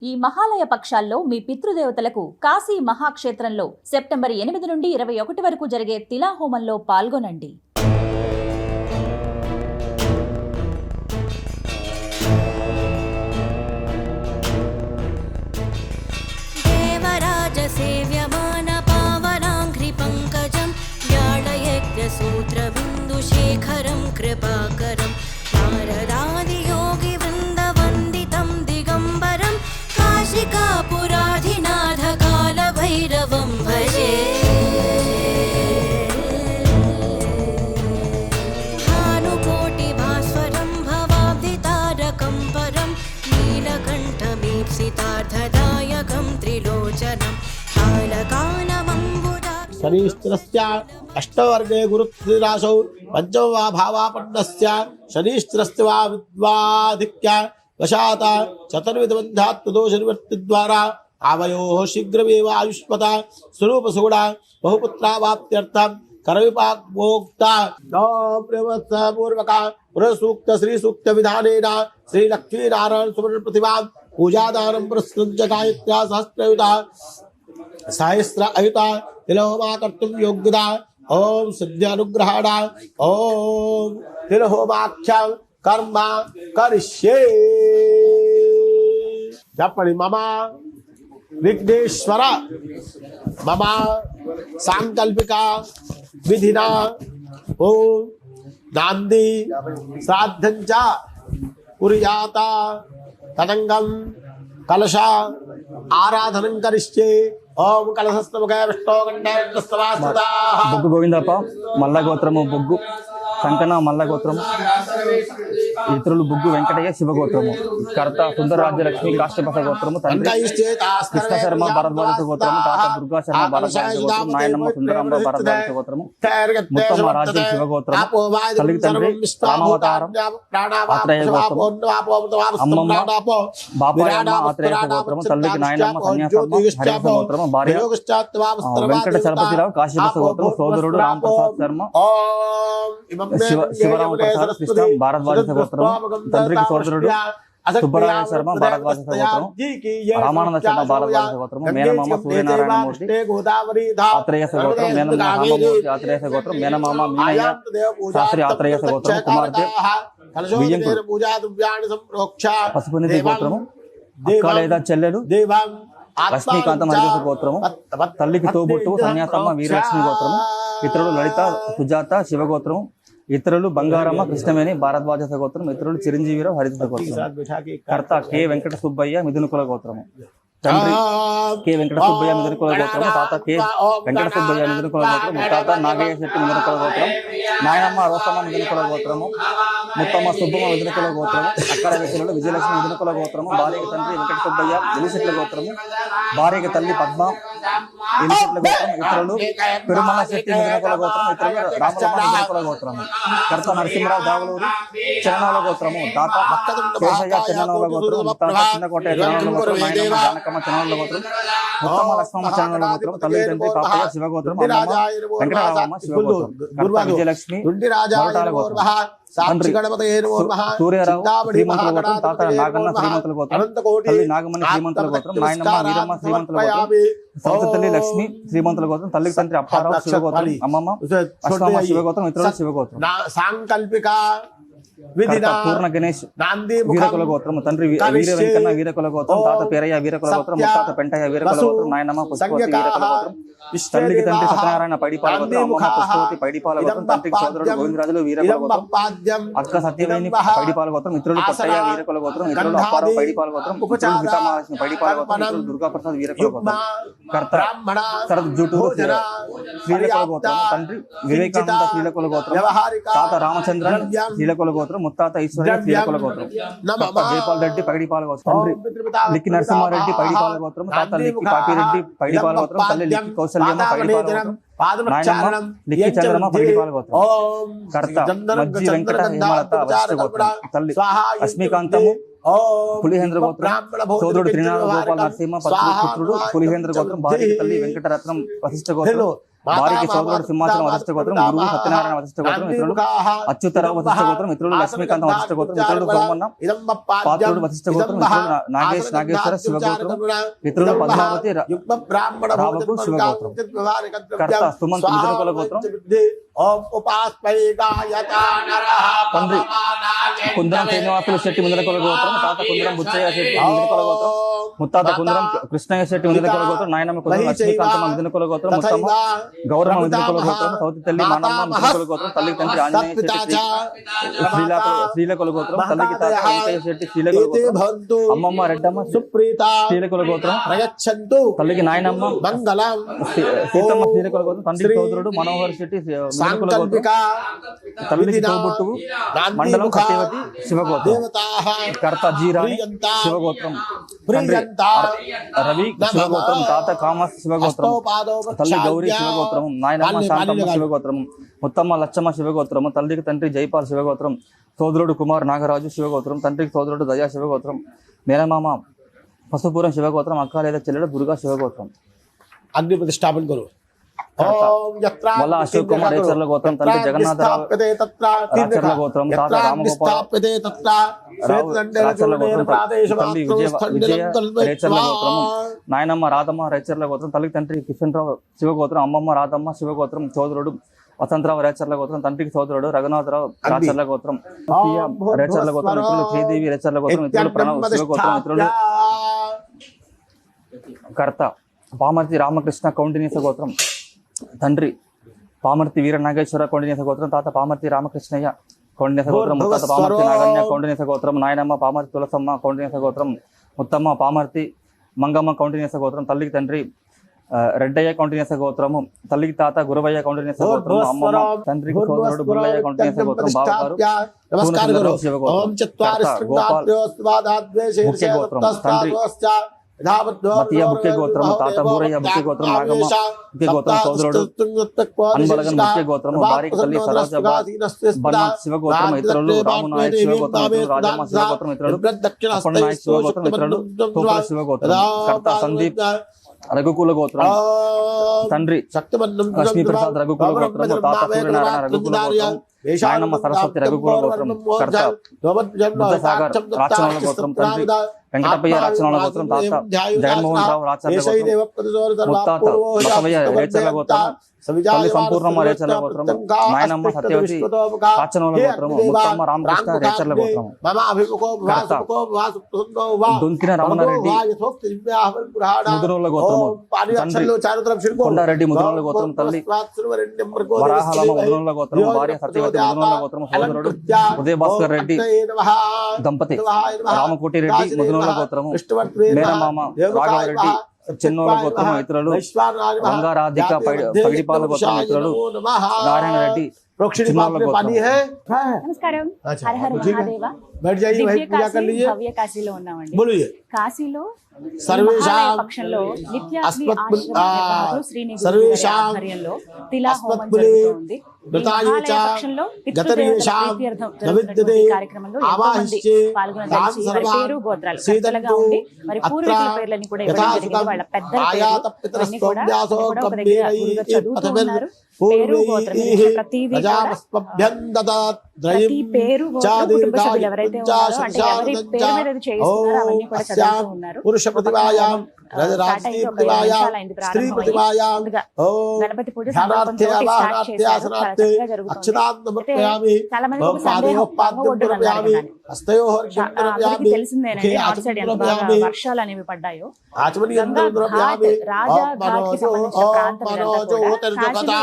ఈ మహాలయ పక్షాల్లో మీ పితృదేవతలకు కాశీ మహాక్షేత్రంలో సెప్టెంబర్ 8 నుండి 21 వరకు జరిగే తిలాహోమంలో పాల్గొనండి. దేవరాజ సేవ్యమాన పావనాంఘ్రి పంకజం వ్యాళయజ్ఞ సూత్ర బిందు శేఖరం కృపాకరం నారదాది యోగి వృంద వందితం దిగంబరం కాశికాపురాధినాథ కాల భైరవం భజే. భానుకోటి భాస్వరం భవాబ్ధి తారకం పరం నీలకంఠమీప్సితార్థదాయకం త్రిలోచనం కాలకాలమంబుజా. శనీశ్చరస్య అష్టవర్గే గురురాశౌ పంచమ వా భావాపన్నస్య శనీశ్చరస్య వా విద్వాధిక్య వశాత చతుర్విధబంధాత్మదోషనివర్తిద్వారా आवयोः शीघ्रमेव आयुष्मत स्वरूपसुगुण बहुपुत्रावाप्त्यर्थं करविपाक्मोक्ता पूर्वक पुरसूक्त श्रीसूक्त विधानेन श्रीलक्ष्मीनारायण सुमन प्रतिभा पूजादानं प्रस्तुत्य गायत्र्या सहस्रयुता सहस्र अयुता तिलहोमा कर्तुं योग्यता ओम सिद्ध्यानुग्रहाण ओम तिलहोमाख्या कर्म करिष्ये. जपणि मम विघ्नेश्वर मम सांकल्पिका विधिना ओम नांदी श्राद्धंच कुर्याता तदंगम कलश आराधनं करिष्ये. ओम कलशस्तमुखे विष्णुगंडस्तवास्तुता. బొగ్గు గోవిందప్ప మల్ల గోత్రము బొగ్గు సంకన మల్ల గోత్రము ఇతరులు బొగ్గు వెంకటయ్య శివగోత్రము కర్త సుందరరాజ్య లక్ష్మి కాశ్యప గోత్రము తండ్రి కృష్ణ శర్మ భరద్వాజ గోత్రము తాత దుర్గా శర్మ భరద్వాజ గోత్రము నాయనమ్మ సుందరాంబ భరద్వాజ గోత్రము మొత్తమ్మ రాజ్యం శివగోత్రము తల్లికి తండ్రి రామావతారం ఆత్రేయ గోత్రము అమ్మమ్మ బాపాయమ్మ ఆత్రేయ గోత్రము తల్లికి నాయనమ్మ సన్యాసమ్మ హరిహర గోత్రము భార్య వెంకట చలపతిరావు కాశ్యప గోత్రము సోదరుడు రామ్ ప్రసాద్ శర్మ శివరామ ప్రసాద్ కృష్ణ భారద్వాజ గోత్రము తండ్రికి సోదరుడు సుబ్బరాయ శర్మ భారద్వాజ గోత్రము రామానంద శర్మ భారద్వాజ గోత్రము మేనమామ సూర్యనారాయణ మూర్తి ఆత్రేయ గోత్రం మేనమామ రామమూర్తి ఆత్రేయ గోత్రం మేనమామ మీనయ్య శాస్త్రి ఆత్రేయ గోత్రము కుమార్తె బియ్యంకుడు పసుపునిధి గోత్రము అక్క లేదా చెల్లెలు లక్ష్మీకాంతం హరిదాస గోత్రము తల్లికి తోబుట్టు సన్యాసమ్మ వీరలక్ష్మి గోత్రము ఇతరులు లలిత సుజాత శివగోత్రము ఇతరులు బంగారమ్మ కృష్ణమేని భారద్వాజ గోత్రం ఇతరులు చిరంజీవిరావు హరిదాస గోత్రం కర్త కె వెంకట సుబ్బయ్య మిథునకుల గోత్రము తండ్రి కె వెంకట సుబ్బయ్య మిథునకుల గోత్రము తాత కె వెంకట సుబ్బయ్య మిథునకుల గోత్రం ముత్తాత నాగయ్య శెట్టి మిథునకుల గోత్రం నాయనమ్మ రోసమ్మ మిథునకుల గోత్రము ముత్తమ్మ సుబ్బమ్మ మిథునకుల గోత్రము అక్కడ వ్యక్తులు విజయలక్ష్మి మిథునకుల గోత్రము భార్యకి తండ్రి వెంకట సుబ్బయ్య ఎలిశెట్ల గోత్రము భార్యకి తల్లి పద్మ ఎలిశెట్ల గోత్రం ఇతరులు పెరుమల శెట్టి మిథునకుల గోత్రం ఇతరులు రామరమ్మ మిథునకుల గోత్రము కర్త నరసింహరావు దావలూరు చరణాల గోత్రము తాత కేశయ్య చరణాల గోత్రము ముత్తాత చిన్నకోట చరణాల గోత్రం నాయనమ్మ జానకమ్మ చరణాల గోత్రం ముత్తమ్మ లక్ష్మమ్మ చరణాల గోత్రం తల్లి తండ్రి పాపయ్య శివగోత్రం అమ్మమ్మ వెంకటరామమ్మ శివగోత్రం కర్త విజయలక్ష్మి మొరటాల గోత్రం తండ్రి సూర్యరావు శ్రీమంతుల గోత్రం తాత నాగన్న శ్రీమంతుల గోత్రం తల్లి నాగమణి శ్రీమంతుల గోత్రం నాయనమ్మ వీరమ్మ శ్రీమంతుల గోత్రం సౌత తల్లి లక్ష్మి శ్రీమంతుల గోత్రం తల్లికి తండ్రి అప్పారావు శివగోత్రం అమ్మమ్మ అష్టమ్మ శివగోత్రం ఇతరులు శివగోత్రం సాంకల్పిక పూర్ణ గణేష్ వీరకుల గోత్రము తండ్రి వీర వెంకన్న వీరకుల గోత్రం తాత పేరయ్య వీరకుల గోత్రం ముత్తాత పెంటయ్య వీరకుల గోత్రం నాయనమ్మ పుష్పవతి వీరకుల గోత్రం తల్లికి తండ్రి సత్యనారాయణ పైడిపాల గోత్రం అమ్మమ్మ పుష్పవతి పైడిపాల గోత్రం తండ్రికి సోదరుడు గోవిందరాజులు వీరకుల గోత్రం అక్క సత్యవేణి పైడిపాల గోత్రం ఇతరులు కొత్తయ్య వీరకుల గోత్రం ఇతరులు అప్పారావు పైడిపాల గోత్రం ఇతరులు సీతామహాలక్ష్మి పైడిపాల గోత్రం ఇతరులు దుర్గాప్రసాద్ వీరకుల గోత్రం కర్త శరత్ జూటూరు శ్రీలకుల గోత్రం తండ్రి వివేకానంద శ్రీలకుల గోత్రం తాత రామచంద్రన్ శ్రీలకుల గోత్రం ముత్తాత ఈశ్వర్య శ్రీలకుల గోత్రం జయపాల్ రెడ్డి పైడిపాల గోత్రం తండ్రి లిక్కి నరసింహారెడ్డి పైడిపాల గోత్రం తాత లిక్కి పాపిరెడ్డి పైడిపాల గోత్రం తల్లి లిక్కి కౌశల్యమ్మ పైడిపాల గోత్రం నాయనమ్మ లిక్కి చంద్రమ్మ పైడిపాల గోత్రం కర్త మజ్జి వెంకట హేమలత వశిష్ఠ గోత్రం తల్లి లక్ష్మీకాంతము పులిహేంద్ర గోత్రం సోదరుడు త్రినాథ గోపాల్ నరసింహ పుత్రుడు పులిహేంద్ర గోత్రం భార్య తల్లి వెంకటరత్నం వశిష్ఠ గోత్రం వారికి సోదరుడు సింహాచలం వశిష్ఠ గోత్రం, గురువు సత్యనారాయణ వశిష్ఠ గోత్రం, మిత్రులు అచ్యుతరావు వశిష్ఠ గోత్రం, మిత్రులు లక్ష్మీకాంతం వశిష్ఠ గోత్రం, మిత్రులు సోమన్న పాత్రుడు వశిష్ఠ గోత్రం, మిత్రులు నాగేశ్వర శివగోత్రం, మిత్రులు పద్మావతి రావకు శివగోత్రం. కర్త సుమంత్ మిత్రుల గోత్రం. తండ్రి కుందరం శ్రీనివాసులు శెట్టి ముందరకొల గోత్రం, తాత కుందరం బుచ్చయ్య శెట్టి ముందరకొల గోత్రం, ముత్తాత కుందరం కృష్ణయ్య శెట్టి ముందరకొల గోత్రం, నాయనమ్మ కుందరం లక్ష్మీకాంతమ్మ మిథునకొల గోత్రం, ముత్తమ్మ గౌరమ్మ మిథునకొల గోత్రం, సౌతి తల్లి మానమ్మ మిథునకొల గోత్రం, తల్లికి తండ్రి ఆంజనేయ శెట్టి శ్రీలకొల గోత్రం, తల్లికి తాత వెంకయ్య శెట్టి శ్రీలకొల గోత్రం, అమ్మమ్మ రెడ్డమ్మ సుప్రీత శ్రీలకొల గోత్రం, తల్లికి నాయనమ్మ సీతమ్మ శ్రీలకొల గోత్రం, తండ్రి సోదరుడు మనోహర్ శెట్టి మిథునకొల గోత్రం, తల్లికి తోబుట్టువు మండలం సత్యవతి శివగోత్రం. కర్త జీరాణి శివగోత్రం, తండ్రి రవి శివగోత్రం, తాత కామస్ శివగోత్రం, తల్లి గౌరీ శివగోత్రం, నాయనమ్మ శాంతమ్మ శివగోత్రం, ముత్తమ్మ లచ్చమ్మ శివగోత్రము, తల్లికి తండ్రి జైపాల్ శివగోత్రం, సోదరుడు కుమార్ నాగరాజు శివగోత్రం, తండ్రికి సోదరుడు దయా శివగోత్రం, మేనమామ పశుపురం శివగోత్రం, అక్క లేదా చెల్లెడు దుర్గా శివగోత్రం. అగ్ని ప్రతిష్టాపన కరు. వల్ల అశోక్ కుమార్ రేచర్ల గోత్రం, తండ్రి జగన్నాథరావు రాచర్ల గోత్రం, తాత రామగోపాల్ రాచర్ల గోత్రం, తల్లి విజయ రేచర్ల గోత్రము, నాయనమ్మ రాధమ్మ రేచర్ల గోత్రం, తల్లికి తండ్రి కిషన్ రావు శివగోత్రం, అమ్మమ్మ రాధమ్మ శివగోత్రం, సోదరుడు వసంతరావు రేచర్ల గోత్రం, తండ్రికి సోదరుడు రఘునాథరావు రాచర్ల గోత్రం, రేచర్ల గోత్రం, మిత్రులు శ్రీదేవి రేచర్ల గోత్రం, మిత్రులు ప్రణవ్ శివగోత్రం, మిత్రులు కర్త పామర్తి రామకృష్ణ కౌండినీస గోత్రం, తండ్రి పామర్తి వీర నాగేశ్వర కౌండినీస గోత్రం, తాత పామర్తి రామకృష్ణయ్య కౌండినీస గోత్రం, ముత్తాత పామర్తి నాగన్య కౌండినీస గోత్రం, నాయనమ్మ పామర్తి తులసమ్మ కౌండినీస గోత్రం, ముత్తమ్మ పామర్తి మంగమ్మ కౌండినీస గోత్రం, తల్లికి తండ్రి రెడ్డయ్య కౌండినీస గోత్రము, తల్లికి తాత గురవయ్య కౌండినీస గోత్రం, అమ్మమ్మ తండ్రికి సోదరుడు గుల్లయ్య కౌండినీస గోత్రం, బావగారు శివగోత్రం, గోపాల్ ముఖ్య గోత్రం, తండ్రి మతియ ముఖ్య గోత్రం, తాత బూరయ్య ముఖ్య గోత్రం, నాగమ్మ ముఖ్య గోత్రం, సోదరుడు అన్బలగన్ ముఖ్య గోత్రం, భార్యకి తల్లి సరోజ శివగోత్రం, ఇతరులు రామునాయక్ శివగోత్రం, రాజమ్మ శివగోత్రం, ఇతరులు అప్పన్నాయక్ శివగోత్రం, ఇతరులు తోపుల శివగోత్రం. కర్త సందీప్ రఘుకుల గోత్రం, తండ్రి లక్ష్మీప్రసాద్ రఘుకుల గోత్రం, తాత సూర్యనారాయణ రఘుకుల గోత్రం, నాయనమ్మ సరస్వతి రఘుకుల గోత్రం. కర్త బుద్ధసాగర్ రాచనోళ్ళ గోత్రం, తండ్రి వెంకటప్పయ్య రాచనోళ్ళ గోత్రం, తాత జగన్మోహన్ రావు రాచర్ల గోత్రం, ముత్తాత బసవయ్య రేచర్ల గోత్రం, తల్లి సంపూర్ణమ్మ రేచర్ల గోత్రం, నాయనమ్మ సత్యవతి రాచనోళ్ళ గోత్రము, ముత్తమ్మ రామకృష్ణ రేచర్ల గోత్రం. కర్త దొంకిన రమణారెడ్డి ముదురోళ్ళ గోత్రము, తండ్రి కొండారెడ్డి ముదురోళ్ళ గోత్రం, తల్లి వరాహలమ్మ ముదురోళ్ళ గోత్రం, భార్య సత్యవతి ముదురోళ్ళ గోత్రం, సోదరుడు ఉదయభాస్కర్ రెడ్డి దంపతి రామకోటి రెడ్డి ముదురోళ్ళ గోత్రము, మేనమామ రాఘవరెడ్డి చెన్నోళ్ళ గోత్రము, ఇతరులు గంగారాధిక పగిడిపాల గోత్రం, ఇతరులు నారాయణ రెడ్డి చిన్నోళ్ళ గోత్రం. నమస్కారం. హర హర మహాదేవ. దివ్య కాశీ, భవ్య కాశీలో ఉన్నామండి. కాశీలో సర్వేషాం పక్షంలో నిత్యాగ్ని అస్మత్ ఆశ్రమ శ్రీనివాస సర్వేషాం ఆధ్వర్యంలో తిలా హోమం అస్మత్పులే జరుగుతోంది. మృతాయుచ పక్షంలో గతరేషాం నవిద్యతే కార్యక్రమంలో ఆవాహిష్యే పాల్గొనడానికి వారి పేరు గోత్రాలు పెద్దలుగా ఉండి మరి పూర్వీకుల పేర్లని కూడా ఇవ్వడం జరిగింది. వాళ్ళ పెద్దల పేర్లు కూడా ఒక దగ్గర గురుగా చదువుతూ ఉన్నారు. పేరు గోత్రం ప్రతిదీ కూడా ప్రతి పేరు గోత్రం కుటుంబ సభ్యులు ఎవరైతే ఉన్నారో అంటే ఎవరి పేరు మీద ఇది చేయిస్తున్నారో అవన్నీ కూడా చదువుతూ ఉన్నారు. పురుష ప్రతిభాయాం గణపతి పూజ చాలా మంది తెలిసిందేనండి నార్త్ సైడ్ ఎంత బాగా వర్షాలు అనేవి పడ్డాయో. రాజా ఘాట్ కి సంబంధించిన ప్రాంతం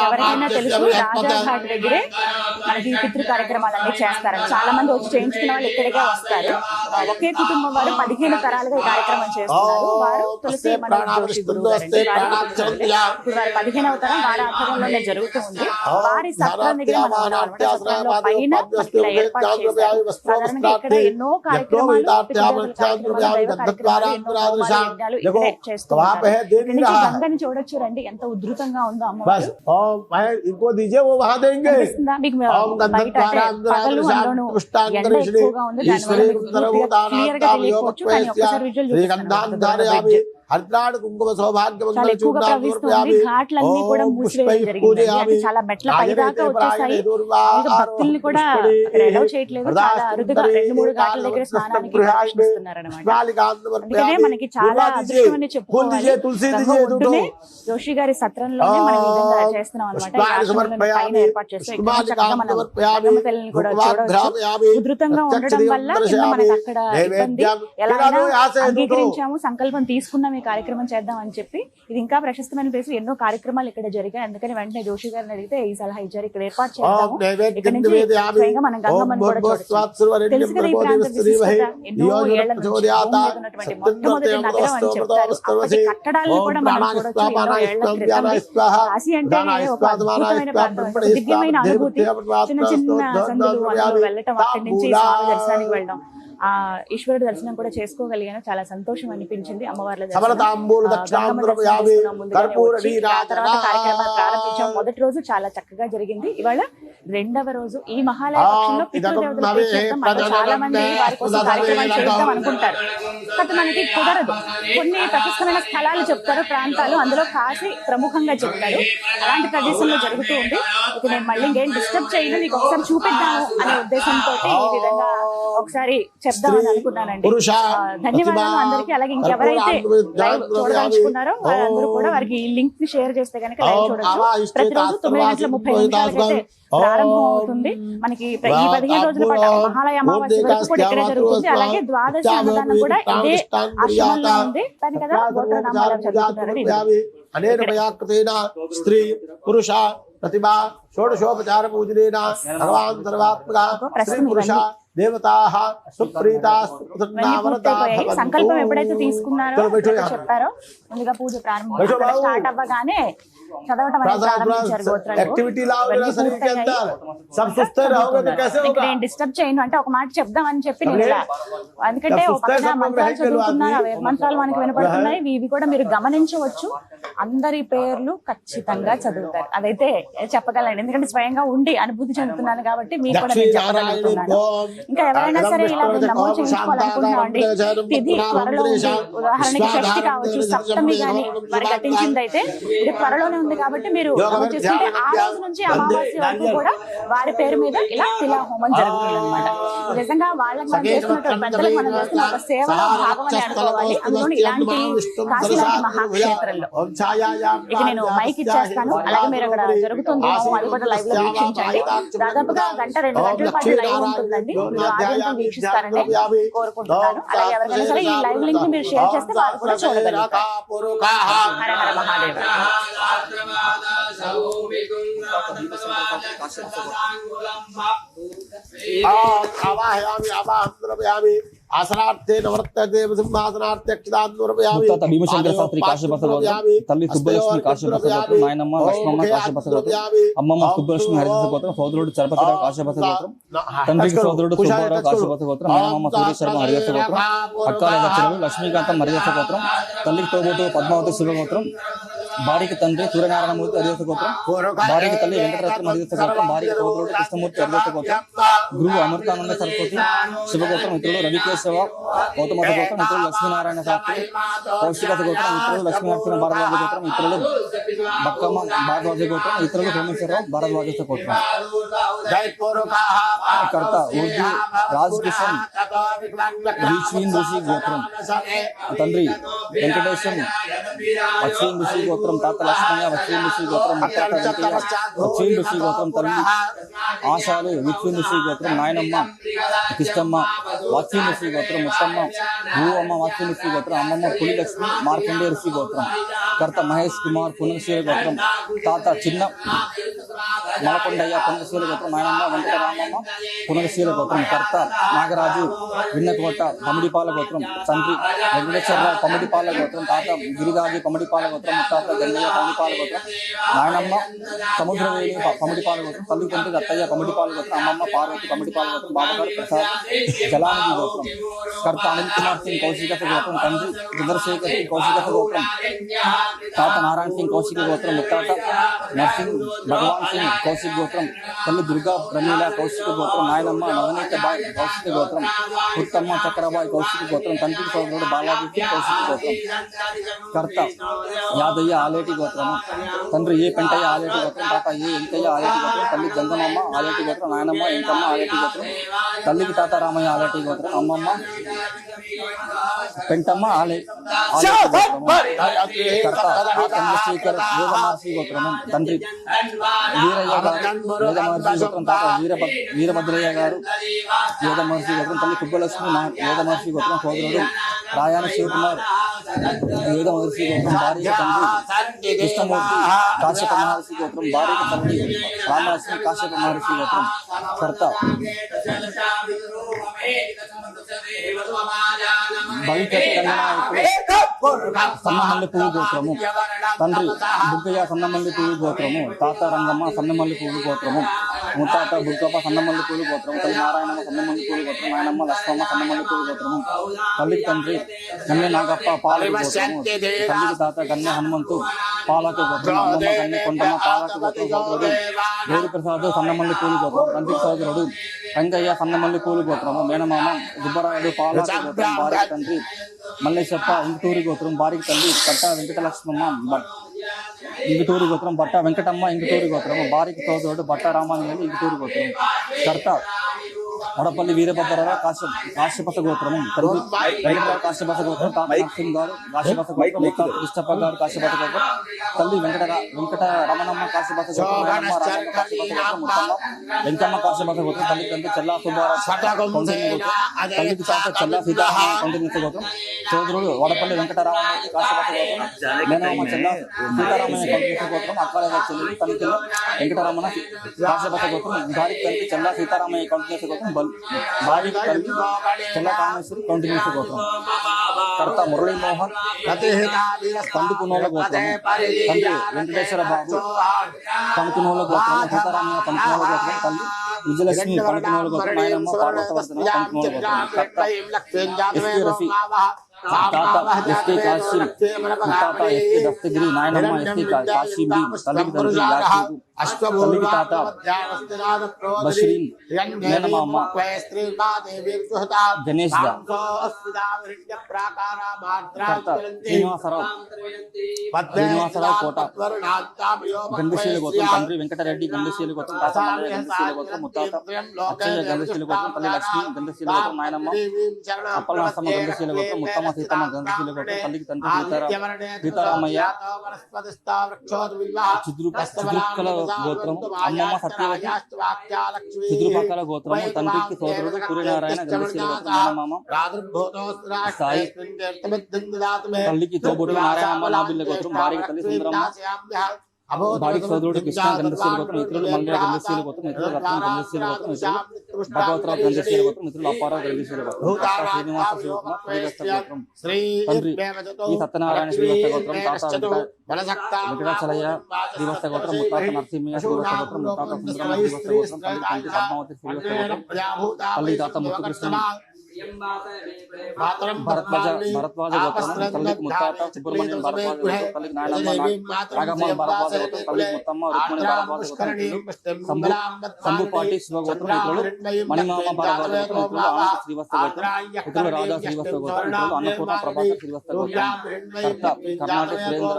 ఎవరికైనా తెలుసు రాజా ఘాట్ దగ్గరే మనకి పితృ కార్యక్రమాలన్నీ చేస్తారని చాలా మంది వచ్చి చేయించుకున్న వాళ్ళు ఇక్కడికే వస్తారు. ఒకే కుటుంబం వారు 15 తరాలుగా ఈ కార్యక్రమం చేస్తున్నారు. వారు తులసి మనోజ్ జోషి గురువు గారు ఇప్పుడు వారి 15వ తరం వారి ఆధ్వర్యంలోనే జరుగుతూ ఉంది. వారి సత్రం దగ్గర మనం ఉన్నామన్నమాట. సత్రంలో పైన ఇలా ఏర్పాటు చేశారు. సాధారణంగా ఇక్కడ ఎన్నో కార్యక్రమాలు ఇక్కడే చేస్తూ ఉంటారు. గంగని చూడొచ్చు రండి, ఎంత ఉధృతంగా ఉందో అమ్మవారు. ఇంకో దీజే ఓ వహా దేంగే మీకు బయట పగలు అందులోనూ ఎండ ఎక్కువగా ఉంది. దానివల్ల మీకు క్లియర్ గా తెలియకపోవచ్చు, కానీ ఒక్కసారి విజువల్ చూపిస్తాను. హరిద్రాడు కుంకుమ సౌభాగ్య చాలా మంగళ ఎక్కువగా ప్రవహిస్తుంది. ఘాట్లన్నీ కూడా మూసివేయడం జరిగింది. అంటే చాలా మెట్ల పైదాకా వచ్చేసాయి. ఇంకా భక్తుల్ని కూడా అక్కడ అలౌ చేయట్లేదు. చాలా అరుదుగా 2-3 ఘాట్ల దగ్గర స్నానానికి ప్రవేశిస్తున్నారు అన్నమాట. అందుకనే మనకి చాలా అదృష్టం అని చెప్పుకోవాలి. గంగ ఒడ్డునే జోషి గారి సత్రంలోనే మనం ఈ విధంగా చేస్తున్నాం అనమాట. పైన ఏర్పాటు చేస్తాం. ఇక్కడ చక్కగా మనం గంగమ్మ తల్లిని కూడా చూడవచ్చు. ఉధృతంగా ఉండడం వల్ల కింద మనకి అక్కడ ఇబ్బంది ఎలా అంగీకరించాము, సంకల్పం తీసుకున్నాం ఈ కార్యక్రమం చేద్దాం అని చెప్పి. ఇది ఇంకా ప్రశస్తమైన ప్లేస్. ఎన్నో కార్యక్రమాలు ఇక్కడ జరిగాయి. అందుకని వెంటనే జోషి గారిని అడిగితే ఈ సలహా ఇచ్చారు, ఇక్కడ ఏర్పాటు చేద్దాము. ఇక్కడ నుంచి స్వయంగా మనం గంగమ్మని కూడా చూడొచ్చు. తెలుసు కదా ఈ ప్రాంత విశిష్టత. ఎన్నో ఏళ్ల నుంచి భూమి మీద ఉన్నటువంటి మొట్టమొదటి నగరం అని చెప్తారు. అప్పటి కట్టడాలను కూడా మనం చూడొచ్చు. ఎన్నో ఏళ్ల క్రితం కాశీ అంటే ఒక అద్భుతమైన ప్రాంతం, దివ్యమైన అనుభూతి. చిన్న చిన్న సందులు అందులో వెళ్ళటం, అక్కడి నుంచి స్వామి దర్శనానికి వెళ్ళడం, ఆ ఈశ్వరుడు దర్శనం కూడా చేసుకోగలిగాను. చాలా సంతోషం అనిపించింది. అమ్మవార్ల తర్వాత కార్యక్రమాలు ప్రారంభించాం. మొదటి రోజు చాలా చక్కగా జరిగింది. ఇవాళ 2వ రోజు. ఈ మహాలయ పక్షంలో పితృదేవతల ప్రీత్యర్థం చాలా మంది వారి కోసం కార్యక్రమాలు చేద్దాం అనుకుంటారు. కానీ మనకి కుదరదు. కొన్ని ప్రశస్తమైన స్థలాలు చెప్తారు, ప్రాంతాలు, అందులో కాశీ ప్రముఖంగా చెప్తారు. అలాంటి ప్రదేశంలో జరుగుతూ ఉంది. ఇక నేను మళ్ళీ ఇంకేం డిస్టర్బ్ చేయను, మీకు ఒకసారి చూపిద్దాము అనే ఉద్దేశంతో ఈ విధంగా ఒకసారి చెప్దామని అనుకున్నానండి. ధన్యవాదాలు అందరికీ. అలాగే ఇంకెవరైతే లైవ్ చూడదలుచుకున్నారో వాళ్ళందరూ కూడా వారికి ఈ లింక్ ని షేర్ చేస్తే కనుక లైవ్ చూడొచ్చు. ప్రతిరోజు 9:30 ప్రారంభం అవుతుంది. మనకి ఈ 15 రోజుల పాటు మహాలయ అమావాస్య వరకు కూడా ఇక్కడే జరుగుతుంది. అలాగే ద్వాదశి అన్నదానం కూడా ఇదే ఆశ్రమంలో ఉంది. దాని కదా గోత్రనామాలు చదువుతున్నారు. అనేన స్త్రీ పురుష ప్రతిభా షోడశోపచార పూజనేన భగవాన్ సర్వాత్మక స్త్రీ పురుష దేవతాః సుప్రీతా సంకల్పం ఎప్పుడైతే తీసుకున్నారో చెప్పారో ముందుగా పూజ ప్రారంభం స్టార్ట్ అవ్వగానే చదవటం అనేది ప్రారంభించారు గోత్రాలు. నేను డిస్టర్బ్ చేయను అంటే ఒక మాట చెప్దామని చెప్పి నేను ఇలా, ఎందుకంటే ఒక మంత్రాలు చదువుతున్నారు, మంత్రాలు మనకి వినపడుతున్నాయి. ఇవి కూడా మీరు గమనించవచ్చు. అందరి పేర్లు ఖచ్చితంగా చదువుతారు, అదైతే చెప్పగలను. ఎందుకంటే స్వయంగా ఉండి అనుభూతి చెందుతున్నాను కాబట్టి మీకు కూడా నేను చెప్పగలుగుతున్నాను. ఇంకా ఎవరైనా సరే ఇలా నమోదు చేయించుకోవాలనుకుంటున్నామండి. తిథి త్వరలో ఉంది. ఉదాహరణకి షష్ఠి కావచ్చు, సప్తమి గాని మరి ఘటించింది అయితే ఇది త్వరలోనే ఉంది కాబట్టి మీరు చూసుకుంటే ఆ రోజు నుంచి అమావాస్య వరకు కూడా వారి పేరు మీద ఇలా తిలా హోమం జరుగుతుంది అనమాట. నిజంగా వాళ్ళకి మనం చేస్తున్నటువంటి పెద్దలకు మనం చేస్తున్న ఒక సేవలో భాగం అని అనుకోవాలి. అందులో ఇలాంటి కాశీ లాంటి మహాక్షేత్రంలో. ఇక నేను మైక్ ఇచ్చేస్తాను. అలాగే మీరు అక్కడ జరుగుతుంది అది కూడా లైవ్ లో వీక్షించండి. దాదాపుగా 1-2 గంటల పాటు లైవ్ ఉంటుందండి. మీరు ఆదిత్యం వీక్షిస్తారని కోరుకుంటున్నాను. అలాగే ఎవరికైనా సరే ఈ లైవ్ లింక్ ని మీరు షేర్ చేస్తే వారు కూడా చూడగలుగుతారు. హర హర మహాదేవ. ఆసనార్థే నవర్తతే సింహాసనార్థే అక్షదాన్వరపయామి. భీమశంకర శాస్త్రి కాశ్యప గోత్రం, తల్లి సుబ్బలక్ష్మి కాశ్యప గోత్రం, నాయనమ్మ లక్ష్మమ్మ కాశ్యప గోత్రం, అమ్మమ్మ సుబ్బలక్ష్మి హరిదాస గోత్రం, సోదరుడు చరపతిరావు కాశ్యప గోత్రం, తండ్రికి సోదరుడు సుబ్బారావు కాశ్యప గోత్రం, నాయనమ్మ సూర్యశర్మ హరిదాస గోత్రం, అక్కాల దక్షిణుడు లక్ష్మీకాంతం హరిదాస గోత్రం, తల్లికి తోబోటు పద్మావతి శివ గోత్రం, భార్యకి తండ్రి సూర్యనారాయణమూర్తి హరిదాస గోత్రం, భార్యకి తల్లి వెంకటరత్నం హరిదాస గోత్రం, భార్యకి సోదరుడు కృష్ణమూర్తి హరిదాస గోత్రం, గురువు అమృతానంద సరస్వతి శివగోత్రం, మిత్రుడు రవికేశవ గౌతమత గోత్రం, మిత్రులు లక్ష్మీనారాయణ శాస్త్రి కౌశికత గోత్రం, మిత్రులు లక్ష్మీనరసింహ భారద్వాజ గోత్రం, మిత్రులు బక్కమ్మ భారద్వాజ గోత్రం, ఇతరులు సోమేశ్వరరావు భారద్వాజ గోత్రం. కర్త ఊర్జీ రాజ్ కిషన్ రీశ్వీన్ ఋషి గోత్రం, తండ్రి వెంకటేశం అశ్విన్ ఋషి గోత్రం, తాత లక్ష్మయ్య అశ్విన్ ఋషి గోత్రం, ముత్తాత వెంకయ్య అశ్విన్ ఋషి గోత్రం, తల్లి ఆశాలు విశ్విన్ ఋషి గోత్రం, నాయనమ్మ కిష్టమ్మ వాత్సీన్ ఋషి గోత్రం, ముత్తమ్మ భూవమ్మ వాత్సీన్ ఋషి గోత్రం, అమ్మమ్మ పులిలక్ష్మి మార్కండే ఋషి గోత్రం, కర్త మహేష్ కుమార్ పునశ్శీల గోత్రం, తాత చిన్న మలకొండయ్య పునశ్శీల గోత్రం, నాయనమ్మ వెంకటరామమ్మ పునశ్శీల గోత్రం, కర్త నాగరాజు విన్నకోట పమిడిపాల గోత్రం, తండ్రి వెంకటేశ్వరరావు పమిడిపాల గోత్రం, తాత గిరిరాజు పమిడిపాల గోత్రం, ముత్తాత గంగయ్య పమిడిపాల గోత్రం, నాయనమ్మ సముద్రవేణి పమిడిపాల గోత్రం, తల్లి తండ్రి అత్తయ్య పమిడిపాల గోత్రం, అమ్మమ్మ పార్వతి పమిడిపాల గోత్రం, బాబాగారు ప్రసాద్ జలానిధి గోత్రం, కర్త అనిల్ కుమార్ సింగ్ కౌశికత గోత్రం, తండ్రి చంద్రశేఖర్ సింగ్ కౌశికత గోత్రం, తాత నారాయణ సింగ్ కౌశిక గోత్రం, ముత్తాత నర్సింగ్ భగవాన్ సింగ్ కౌశిక్ గోత్రం, తల్లి దుర్గా ప్రమీల కౌశిక గోత్రం, నాయనమ్మ నవనీత బాయ్ కౌశిక గోత్రం, ఉత్తమ్మ చక్రబాయ్ కౌశిక గోత్రం, తండ్రి సోదరుడు బాలాజీ సింగ్ కౌశిక గోత్రం. కర్త యాదయ్య ఆలేటి గోత్రము, తండ్రి ఏ పెంటయ్య ఆలేటి గోత్రం, తాత ఏ ఎంకయ్య ఆలేటి గోత్రం, తల్లి గంగమ్మ ఆలేటి గోత్రం, నాయనమ్మ ఎంకమ్మ ఆలేటి గోత్రం, తల్లికి తాత రామయ్య ఆలేటి గోత్రం, అమ్మమ్మ పెంటమ్మ ఆలేటి గోత్రము. కర్త చంద్రశేఖర్ వేదమహర్షి గోత్రము, తండ్రి వీరయ్య గారు వేదమహర్షి గోత్రం, తాత వీరభద్రయ్య గారు వేదమహర్షి గోత్రం, తల్లి కుబ్బలక్ష్మి వేదమహర్షి గోత్రం, సోదరుడు రాయాన శివకుమార్ వేదమహర్షి గోత్రం, భార్య తండ్రి కృష్ణమూర్తి కాశ్యప మహర్షి గోత్రం, భార్య తండ్రి రామలక్ష్మి కాశ్యప మహర్షి గోత్రం. కర్త భవిష్యత్ సన్నమల్లి పువ్వు గోత్రము, తండ్రి బుగ్గయ్య సన్నమల్లి పువ్వు గోత్రము, తాత రంగమ్మ సన్నమల్లి పువ్వు గోత్రము, ముత్తాత బుగ్గప్ప సన్నమల్లి పువ్వు గోత్రము, తల్లి నారాయణమ్మ సన్నమల్లి పువ్వు గోత్రం, నాయనమ్మ లక్ష్మమ్మ సన్నమల్లి పువ్వు గోత్రము, తల్లికి తండ్రి గన్నె నాగప్ప పాలకు గోత్రము, తల్లికి తాత గన్నె హనుమంతు పాలకు గోత్రం, అమ్మమ్మ గన్నె కొండమ్మ పాలకు గోత్రం, సోదరుడు వేరు ప్రసాద్ సన్నమల్లి పూలు గోత్రం, తండ్రి సోదరుడు రంగయ్య సన్నమల్లి పూలు గోత్రము, మేనమామ గుబ్బరాయుడు పాలకు గోత్రం, భార్య తండ్రి మల్లేశప్ప ఇంకటూరి గోత్రం, భార్యకి తల్లి పట్ట వెంకటలక్ష్మమ్మ ఇంకటూరి గోత్రం, బట్ట వెంకటమ్మ ఇంకటూరి గోత్రము, భార్యకి సోదరుడు బట్ట రామాంజనేయులు ఇంకటూరి గోత్రం. కర్త వడపల్లి వీరభద్రరావు కాశ్యపస గోత్రము, తండ్రి వెంకటరావు కాశ్యపస గోత్రం, తాత నరసింహ గారు కాశ్యపస గోత్రం, ముత్తాత కృష్ణప్ప గారు కాశ్యపస గోత్రం, తల్లి వెంకట రమణమ్మ కాశ్యపస గోత్రం, నాయనమ్మ రామమ్మ కాశ్యపస గోత్రం, ముత్తమ్మ వెంకమ్మ కాశ్యపస గోత్రం, తల్లి తండ్రి చెల్లా సుబ్బారావు కౌండిన్య గోత్రం, తల్లికి తాత చెల్లా సీతారామ కౌండిన్య గోత్రం, సోదరుడు వడపల్లి వెంకటరామమూర్తి కాశ్యపస గోత్రం, మేనమామ చెల్లా సీతారామయ్య కౌండిన్య గోత్రం, అక్కల చెల్లి తల్లికి వెంకటరమణ కాశ్యపస గోత్రం, భార్యకి తండ్రి చెల్లా సీతారామయ్య కౌండిన్య గోత్రం, భార్యకి తల్లి చెల్ల కామేశ్వరి కౌండిన్య గోత్రం. కర్త మురళీమోహన్ పండుకునోల గోత్రము, తండ్రి వెంకటేశ్వర బాబు పండుకునోల గోత్రం, సీతారామయ్య పండుకునోల గోత్రం, తల్లి విజయలక్ష్మి పండుకునోల గోత్రం, నాయనమ్మ పార్వతవర్ధన పండుకునోల గోత్రం. కర్త ఎస్కే రఫీ, తాత ఎస్కే కాశీ, తాత ఎస్కే దస్తగిరి, నాయనమ్మ ఎస్కే కాశీబి, తల్లికి తండ్రి యాకూబు, తల్లికి తాత బషీరీన్, మేనమామ గణేష్ దా. కర్త శ్రీనివాసరావు కోట గంధశీల గోత్రం, తండ్రి వెంకటరెడ్డి గంధశీల గోత్రం, తాత గంధశీల గోత్రం, ముత్తాత అచ్చయ్య గంధశీల గోత్రం, తల్లి లక్ష్మి గంధశీల గోత్రం, నాయనమ్మ అప్పలనరసమ్మ గంధశీల గోత్రం, ముత్తమ్మ సీతమ్మ గంధశీల గోత్రం, తల్లికి తండ్రి సీతారామయ్య చిద్రుకల గోత్రం, అమ్మమ్మ సత్యవతి చిద్రుపక్కల గోత్రము, తండ్రికి సోదరుడు సూర్యనారాయణ గంధశీల గోత్రం, మేనమామ సాయి, తల్లికి తోబుడు నారాయణమ్మ నాబిల్ల గోత్రం, భార్యకి తల్లి సుందరమ్మ, భార్యకి సోదరుడు కృష్ణ గంధశీల గోత్రం, ఇతరులు మల్లె గంధశీల గోత్రం, ఇతరులు రత్న గంధశీల గోత్రం, ఇతరులు భగవతరావు గంధశీల గోత్రం, ఇతరులు అప్పారావు గంధశీల గోత్రం. శ్రీనివాస శివకుమార్ శ్రీవత్స గోత్రం, తండ్రి ఈ సత్యనారాయణ శ్రీవత్స గోత్రం, తాత వెంకటాచలయ్య శ్రీవత్స గోత్రం, ముత్తాత నరసింహయ్య శ్రీవత్స గోత్రం, ముత్తాత సుందరమ్మ శ్రీవత్స గోత్రం, తల్లి తండ్రి పద్మావతి శ్రీవత్స గోత్రం, తల్లి తాత ముత్తుకృష్ణ భరద్వాజ గోత్రం, తల్లికి ముత్తాత సుబ్రహ్మణ్యం భరద్వాజ గోత్రం, తల్లికి నాయనమ్మ నాగమ్మ భరద్వాజ గోత్రం, తల్లికి ముత్తమ్మ రుక్మిణి భరద్వాజ గోత్రం, సంబుపాటి శివగోత్రం, ఇతరులు మణిమామ భరద్వాజ గోత్రం, ఇతరులు ఆనంద శ్రీవత్స గోత్రం, ఇతరులు రాధా శ్రీవత్స గోత్రం, ఇతరులు అన్నపూర్ణ ప్రభాకర్ శ్రీవత్స గోత్రం. కర్త కర్ణాటక సురేంద్ర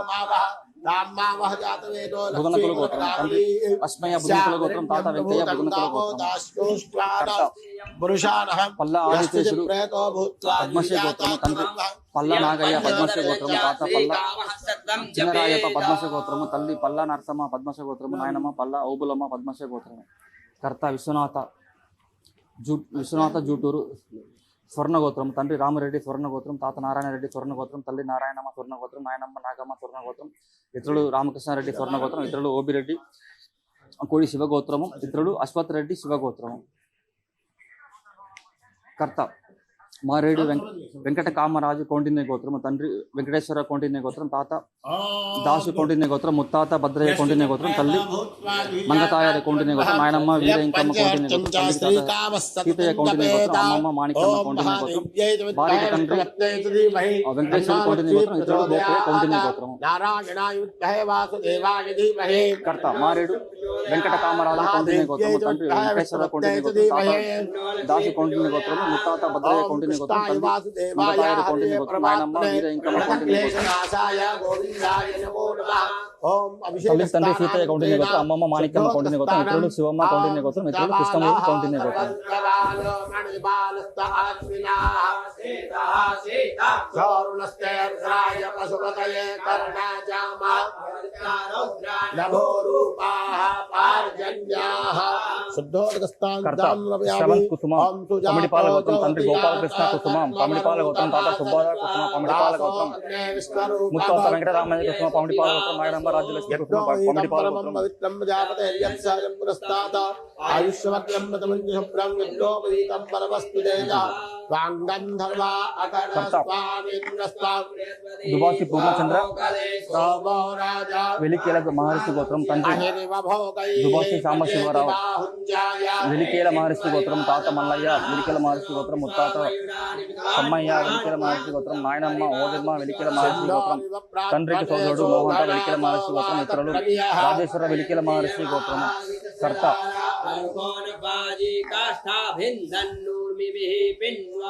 బుధనకుల గోత్రం, తండ్రి అస్మయ్య బుధనకుల గోత్రం, తాత వెంకయ్య బుధనకుల గోత్రం. పల్లా ఆదిశేషుడు పద్మశ్రీ గోత్రము, తండ్రి పల్లా నాగయ్య పద్మశ్రీ గోత్రము, తాత పల్లా చిన్నరాయప్ప పద్మశ్రీ గోత్రము, తల్లి పల్లా నరసమ్మ పద్మశ్రీ గోత్రము, నాయనమ్మ పల్లా ఓబులమ్మ పద్మశ్రీ గోత్రము. కర్త విశ్వనాథ జూటూరు స్వర్ణ గోత్రం, తండ్రి రామరెడ్డి స్వర్ణ గోత్రం, తాత నారాయణ రెడ్డి స్వర్ణ గోత్రం, తల్లి నారాయణమ్మ స్వర్ణ గోత్రం, నాయనమ్మ నాగమ్మ స్వర్ణ గోత్రం, ఇతరులు రామకృష్ణారెడ్డి స్వర్ణ గోత్రం, ఇతరులు ఓబిరెడ్డి కోడి శివగోత్రము, ఇతరులు అశ్వత్ రెడ్డి శివగోత్రము. కర్త మారేడు వెంకట కామరాజు కౌండిన్య గోత్రము, తండ్రి వెంకటేశ్వర కౌండిన్య గోత్రం, తాత దాసు కౌండిన్య గోత్రం, ముత్తాత భద్రయ్య కౌండిన్య గోత్రం, తల్లి మంగతాయారి కౌండిన్య గోత్రం, నాయనమ్మ వీర ఇంకమ్మ కౌండిన్య గోత్రం, తల్లి తాత సీతయ్య కౌండిన్య గోత్రం, అమ్మమ్మ మాణిక్యమ్మ కౌండిన్య గోత్రం, భార్య తండ్రి వెంకటేశ్వర కౌండిన్య గోత్రం, ఇతరుడు గోత్ర కౌండిన్య గోత్రము. కర్త మారేడు వెంకట కామరాజు కౌండిన్య గోత్రము, తండ్రి వెంకటేశ్వర కౌండిన్య గోత్రం, తాత దాసు కౌండిన్య గోత్రము, ముత్తాత భద్రయ్య కౌండిన్య గోత్రం, తల్లి మంగతాయారి కౌండిన్య గోత్రం, నాయనమ్మ వీర ఇంకమ్మ కౌండిన్య గోత్రం, తల్లి తండ్రి సీతయ్య కౌండిన్య గోత్రం, అమ్మమ్మ మాణిక్యమ్మ కౌండిన్య గోత్రం, ఇతరుడు శివమ్మ కౌండిన్య గోత్రం, ఇతరుడు కృష్ణమూర్తి కౌండిన్య గోత్రం. శ్రవంత్ కుసుమం పమిడిపాల గోత్రం, తండ్రి గోపాలకృష్ణ కుసుమం పమిడిపాల గోత్రం, తాత సుబ్బారావు కుసుమ పమిడిపాల గోత్రం, ముత్తాత వెంకటరామయ్య కుసుమ పమిడిపాల గోత్రం, నాయనమ్మ రాజ్యలక్ష్మి కుసుమ పమిడిపాల గోత్రం. దుబాసి పూర్ణచంద్ర వెలికేల మహర్షి గోత్రం, తండ్రి దుబాసి సాంబశివరావు వెలికేల మహర్షి గోత్రం, తాత మల్లయ్య వెలికేల మహర్షి గోత్రం, ముత్తాత సమ్మయ్య వెలికేల మహర్షి గోత్రం, నాయనమ్మ ఓదమ్మ వెలికేల మహర్షి గోత్రం, తండ్రికి సోదరుడు మోహంట వెలికేల మహర్షి గోత్రం, ఇతరులు రాజేశ్వర వెలికేల మహర్షి గోత్రం. కర్త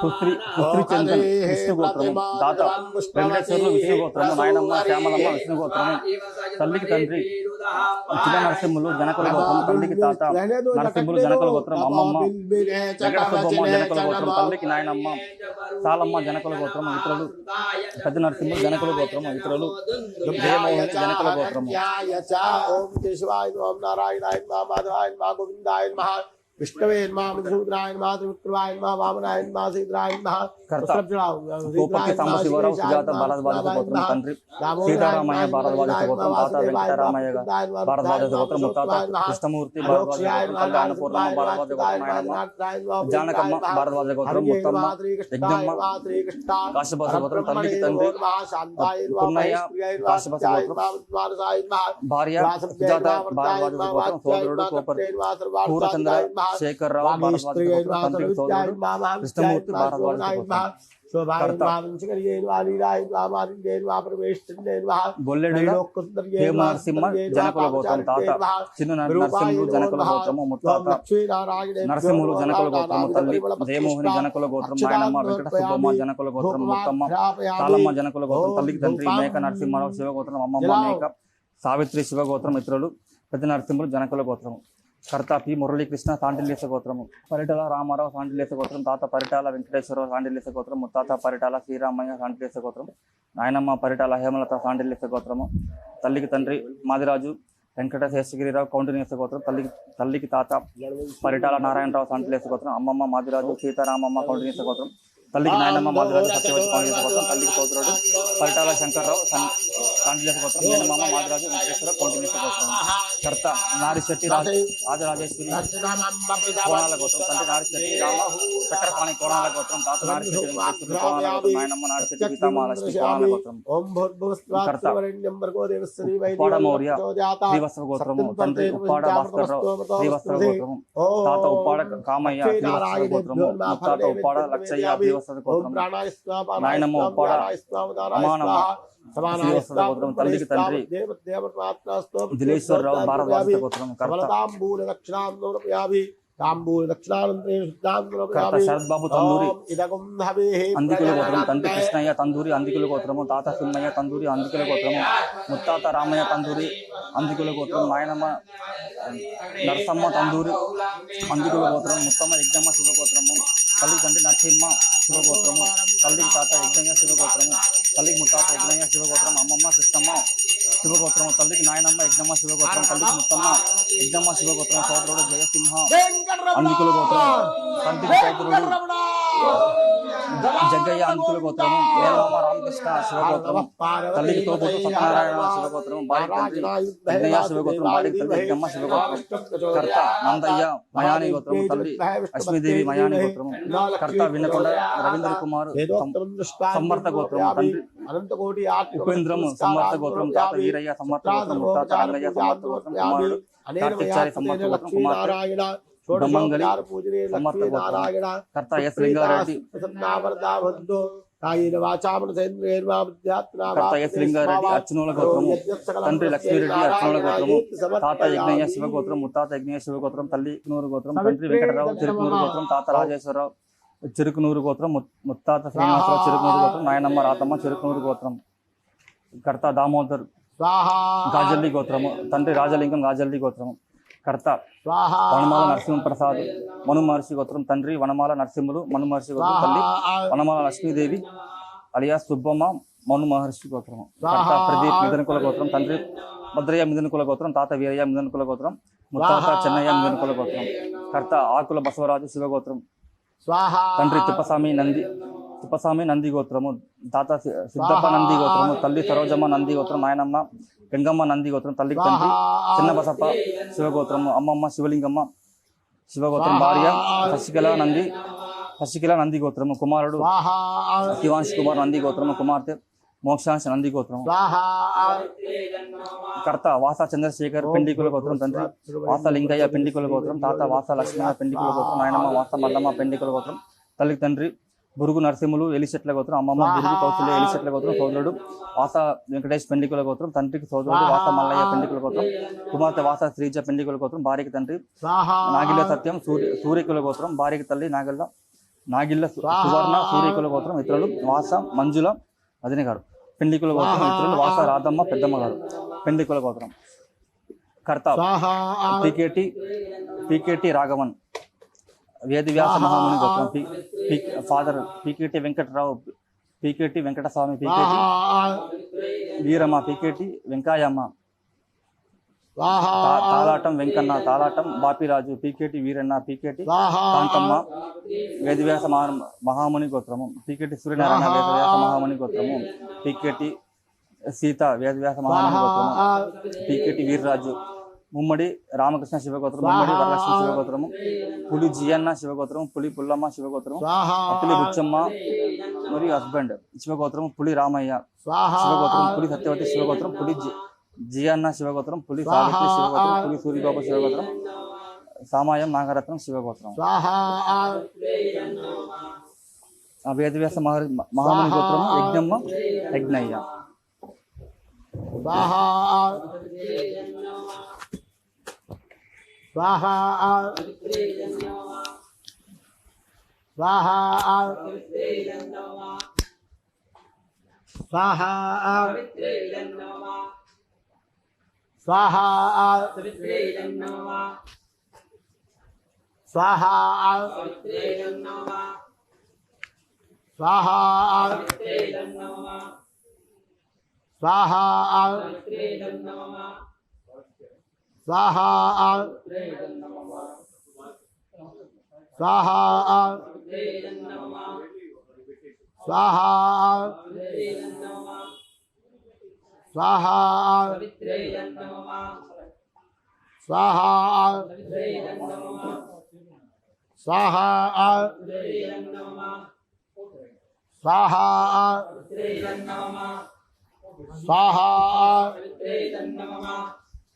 పుత్రిచంద్రన్ విష్ణు గోత్రము, దాత వెంకటేశ్వరులు విష్ణు గోత్రము, నాయనమ్మ శ్యామలమ్మ విష్ణు గోత్రము, తల్లికి తండ్రి చిన్న నరసింహులు జనకుల గోత్రం, తల్లికి తాత నరసింహులు జనకుల గోత్రం, అమ్మమ్మ వెంకట సుబ్బమ్మ జనకుల గోత్రం, తల్లికి నాయనమ్మ సాలమ్మ జనకుల గోత్రం, ఇతరులు పెద్ద నరసింహులు జనకుల గోత్రం, ఇతరులు జయమోహన్ జనకుల గోత్రము. విష్ణవే నమః మధుసూదనాయ నమః త్రివిక్రమాయ నమః వామనాయ నమః సీతాయ నమః. గోపకి సాంబశివరావు సుజాత భారద్వాజ గోత్రం, తండ్రి సీతారామయ్య భారద్వాజ గోత్రం, తాత వెంకటరామయ్య భారద్వాజ గోత్రం, ముత్తాత కృష్ణమూర్తి భారద్వాజ గోత్రం, తల్లి అన్నపూర్ణమ్మ భారద్వాజ గోత్రం, నాయనమ్మ జానకమ్మ భారద్వాజ గోత్రం, ముత్తమ్మ యజ్ఞమ్మ కాశీబాస గోత్రం, తల్లికి తండ్రి పున్నయ్య కాశీబాస గోత్రం, భార్య సుజాత భారద్వాజ గోత్రం, సోదరుడు పూర్ణచంద్ర శేఖర్రావు భారద్వాజ గోత్రం, తండ్రి సోదరుడు కృష్ణమూర్తి భారద్వాజ గోత్రం. బొల్లెడు హేమనరసింహ జనకుల గోత్రం, తాత చిన్న నరసింహులు జనకుల గోత్రము, ముత్తాత నరసింహులు జనకుల గోత్రము, తల్లి జయమోహిని జనకుల గోత్రం, నాయనమ్మ వెంకట సుబ్బమ్మ జనకుల గోత్రం, ముత్తమ్మ సాలమ్మ జనకుల గోత్రం, తల్లికి తండ్రి మేక నరసింహరావు శివగోత్రం, అమ్మమ్మ మేక సావిత్రి శివగోత్రం, ఇతరులు పెద్ద నరసింహులు జనకుల గోత్రము. కర్త పి మురళీకృష్ణ సాండిల్యస గోత్రము, పరిటాల రామారావు సాండిల్యస గోత్రం, తాత పరిటాల వెంకటేశ్వరరావు సాండిల్యస గోత్రం, ముత్తాత పరిటాల శ్రీరామయ్య సాండిల్యస గోత్రం, నాయనమ్మ పరిటాల హేమలత సాండిల్యస గోత్రము, తల్లికి తండ్రి మాదిరాజు వెంకట శేషగిరిరావు కౌండిన్యస గోత్రం, తల్లికి తాత పరిటాల నారాయణరావు సాండిల్యస గోత్రం, అమ్మమ్మ మాదిరాజు సీతారామమ్మ కౌండిన్యస గోత్రం, తల్లికి నాయనమ్మ మాదిరాజు సత్యవతి కౌండిన్యస గోత్రం, తల్లికి సోదరుడు పరిటాల శంకర్రావు సాండిల్యస గోత్రం, మేనమామ మాదిరాజు వెంకటేశ్వర కౌండిన్యస గోత్రం. కర్త నారిశెట్టి రాజరాజేశ్వరి కోణాల గోత్రం, తండ్రి నారిశెట్టి రామ చక్రపాణి కోణాల గోత్రం, తాత నారిశెట్టి వెంకటేశ్వరి కోణాల గోత్రం, నాయనమ్మ నారిశెట్టి సీతామహాలక్ష్మి కోణాల గోత్రం. కర్త ఉప్పాడ మౌర్య శ్రీవత్సవ గోత్రము, తండ్రి ఉప్పాడ భాస్కర్రావు శ్రీవత్సవ గోత్రము, తాత ఉప్పాడ కామయ్య శ్రీవత్సవ గోత్రము, ముత్తాత ఉప్పాడ లక్షయ్య శ్రీవత్సవ గోత్రము, నాయనమ్మ ఉప్పాడ అమానమ్మ శ్రీవత్సవ గోత్రం, తల్లికి తండ్రి దిలేశ్వరరావు భారద్వాజ గోత్రం. కర్త శరద్బాబు తందూరి అందికుల గోత్రం, తండ్రి కృష్ణయ్య తందూరి అందికుల గోత్రము, తాత సిన్నయ్య తందూరి అందికుల గోత్రము, ముత్తాత రామయ్య తందూరి అందికుల గోత్రం, నాయనమ్మ నరసమ్మ తందూరి అందికుల గోత్రం, ముత్తమ్మ యజ్ఞమ్మ శివగోత్రము, తల్లికి తండ్రి నరసింహ శివగోత్రము, తల్లికి తాత యజ్ఞయ్య శివగోత్రము, తల్లికి ముత్తాత యజ్ఞయ్య శివగోత్రం, అమ్మమ్మ కృష్ణమ్మ శివగోత్రము, తల్లికి నాయనమ్మ యజ్ఞమ్మ శివగోత్రం, తల్లికి ముత్తమ్మ యజ్ఞమ్మ శివగోత్రం, సోదరుడు జయసింహ అందికుల గోత్రం, తండ్రికి సోదరుడు జగ్గయ్య అంకుల గోత్రము, మేనమామ రామకృష్ణ శివగోత్రము, తల్లికి తోబుట్టు సత్యనారాయణ శివగోత్రము, భార్య తండ్రి యజ్ఞయ్య శివగోత్రం, భార్య తండ్రి యజ్ఞమ్మ శివగోత్రం, కర్త నందయ్య మయాని గోత్రము, తల్లి లక్ష్మీదేవి మయాని గోత్రము, కర్త వినకొండ రవీంద్ర కుమార్ సమర్థ గోత్రము, తండ్రి అనంతకోటి ఉపేంద్రము సమర్థ గోత్రం, తాత వీరయ్య సమర్థ గోత్రం, ముత్తాత రంగయ్య సమర్థ గోత్రం, కుమారుడు కార్తిచారి సమర్థ గోత్రం, కుమార్తె బ్రహ్మంగలి సమర్థ గోత్రం, కర్త ఎస్ లింగారెడ్డి కర్త ఎస్ లింగారెడ్డి అర్చనూల గోత్రము, తండ్రి లక్ష్మీరెడ్డి అర్చనూల గోత్రము, తాత యజ్ఞయ్య శివగోత్రం, ముత్తాత యజ్ఞయ్య శివగోత్రం, తల్లి నూరు గోత్రం, తండ్రి వెంకటరావు చెరుకునూరు గోత్రం, తాత రాజేశ్వరరావు చెరుకునూరు గోత్రం, ముత్తాత శ్రీనివాసరావు చెరుకునూరు గోత్రం, నాయనమ్మ రాతమ్మ చెరుకునూరు గోత్రం, కర్త దామోదర్ గాజల్లి గోత్రము, తండ్రి రాజలింగం గాజల్లి గోత్రము, కర్త వనమాల నరసింహప్రసాద్ మను మహర్షి గోత్రం, తండ్రి వనమాల నరసింహులు మను మహర్షి గోత్రం, తల్లి వనమాల లక్ష్మీదేవి అలియాస్ సుబ్బమ్మ మను మహర్షి గోత్రము, కర్త ప్రదీప్ మిదనకుల గోత్రం, తండ్రి భద్రయ్య మిదనకుల గోత్రం, తాత వీరయ్య మిదనకుల గోత్రం, ముత్తాత చెన్నయ్య మిదనకుల గోత్రం, కర్త ఆకుల బసవరాజు శివగోత్రం, తండ్రి తిప్పస్వామి నంది గోత్రము, తాత సిద్ధప్ప నంది గోత్రము, తల్లి సరోజమ్మ నంది గోత్రం, నాయనమ్మ గంగమ్మ నంది గోత్రం, తల్లికి తండ్రి చిన్న బసప్ప శివగోత్రము, అమ్మమ్మ శివలింగమ్మ శివగోత్రం, భార్య శశికళ నంది గోత్రము, కుమారుడు శివాంశ్ కుమార్ నంది గోత్రము, కుమార్తె మోక్షాంశ నంది గోత్రము, కర్త వాస చంద్రశేఖర్ పెండికుల గోత్రం, తండ్రి వాస లింగయ్య పెండికుల గోత్రం, తాత వాస లక్ష్మణ పెండికుల గోత్రం, నాయనమ్మ వాస మల్లమ్మ పెండికుల గోత్రం, తల్లికి తండ్రి బురుగు నరసింహులు ఎలిచెట్ల గోత్రం, అమ్మమ్మ బురుగు కౌశల్య ఎలిచెట్ల గోత్రం, సోదరుడు వాస వెంకటేష్ పెండికుల గోత్రం, తండ్రికి సోదరుడు వాస మల్లయ్య పెండికుల గోత్రం, కుమార్తె వాస శ్రీజ పెండికుల గోత్రం, భార్యకి తండ్రి నాగిల్ల సత్యం సూర్యకుల గోత్రం, భార్యకి తల్లి నాగిల్ల సువర్ణ సూర్యకుల గోత్రం, ఇతరులు వాస మంజుల అదిని గారు పెండికుల గోత్రం, ఇతరులు వాస రాధమ్మ పెద్దమ్మ గారు పెండికుల గోత్రం, కర్త పీకేటి రాఘవన్ వేదవ్యాస మహాముని గోత్రం, ఫాదర్ పీకేటి వెంకటరావు పీకేటి వెంకటస్వామి పీకేటి వీరమ్మ పీకేటి వెంకాయమ్మ, తాలాటం వెంకన్న తాలాటం బాపిరాజు పీకేటి వీరన్న పీకేటి కాంతమ్మ వేదవ్యాస మహాముని గోత్రము, పీకేటి సూర్యనారాయణ వేదవ్యాస మహాముని గోత్రము, పీకేటి సీత వేదవ్యాస మహాముని గోత్రము, పీకేటి వీర్రాజు ముమ్మడి రామకృష్ణ శివగోత్రం, ముమ్మడి వరలక్ష్మి శివగోత్రము, పులి జియన్న శివగోత్రం, పులి పుల్లమ్మ శివగోత్రము, పులి బుచ్చమ్మ మరియు హస్బెండ్ శివగోత్రము, పులి రామయ్య శివగోత్రం, పులి సత్యవతి శివగోత్రం, పులి జియన్న శివగోత్రం, పులి సావిత్రి శివగోత్రం, పులి సూర్యబాబు శివగోత్రం, సామాయం నాగరత్నం శివగోత్రం, వేదవ్యాస మహాముని గోత్రము, యజ్ఞమ్మ యజ్ఞయ్య. स्वाहा स्वाहा स्वाहा स्वाहा स्वाहा स्वाहा स्वाहा स्वाहा स्वाहा स्वाहा स्वाहा स्वाहा स्वाहा स्वाहा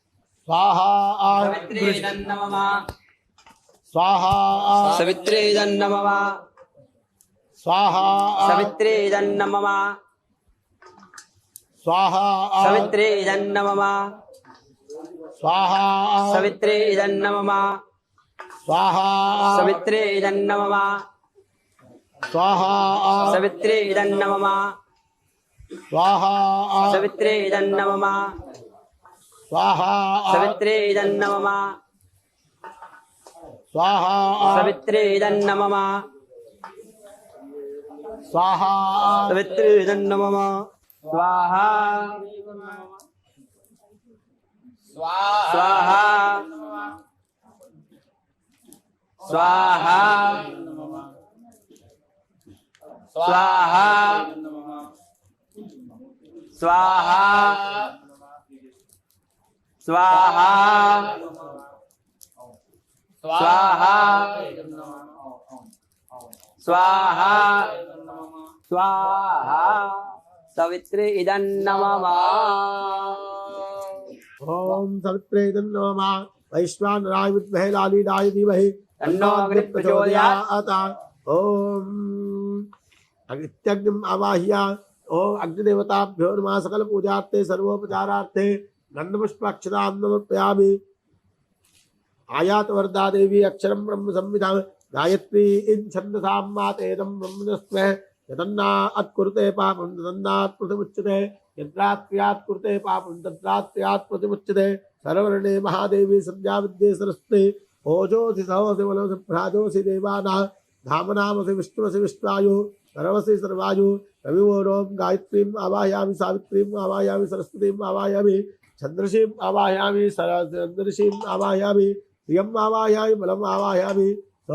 स्वाहा स्वाहा स्वाहा सवित्रे नमः स्वाहा सवित्रे नमः स्वाहा सवित्रे नमः स्वाहा सवित्रे नमः स्वाहा सवित्रे नमः स्वाहा सवित्रे नमः स्वाहा सवित्रे नमः स्वाहा सवित्रे नमः स्वाहा सवित्रे नमः स्वाहा सवित्रे नमः स्वाहा स्वाहा स्वाहा स्वाहा स्वाहा स्वाहा स्वाहा स्वाहा स्वाहा सवित्रे इदं नमः ओम सवित्रे नमः वैश्वानराय विद्महे लालीलाय धीमहि तन्नो अग्नि प्रचोदयात् ओम अग्नित्यग्निम आवाह्य ओम अग्निदेवताभ्यो नमः सकल पूजार्थे सर्वोपचारार्थे गन्धपुष्पाक्षतां समर्पयामि आयात वरदा देवी अक्षरं ब्रह्म संविदा गायत्री इन छन्दसां मातेदं ब्रह्मणस्मै यतन्ना अत्कुरुते पापं तन्नात् प्रतिमुच्यते यत्रात्क्रियात् कुरुते पापं तत्रात्क्रियात् प्रतिमुच्यते सर्वर्णे महादेवी संज्ञा विद्ये सरस्वती ओजोसि सहसि वलोसि भ्राजोसि देवानाः धामनामसि विष्णुवसि विश्वायु सर्वसि सर्वायु रविवोरों गायत्रीम् आवाहयामि सावित्रीम् आवाहयामि सरस्वतीम् आवाहयामि चन्द्रशीम् आवाहयामि चन्द्रशीम् आवाहयामि प्रियम् आवाहयामि बलम् आवाहयामि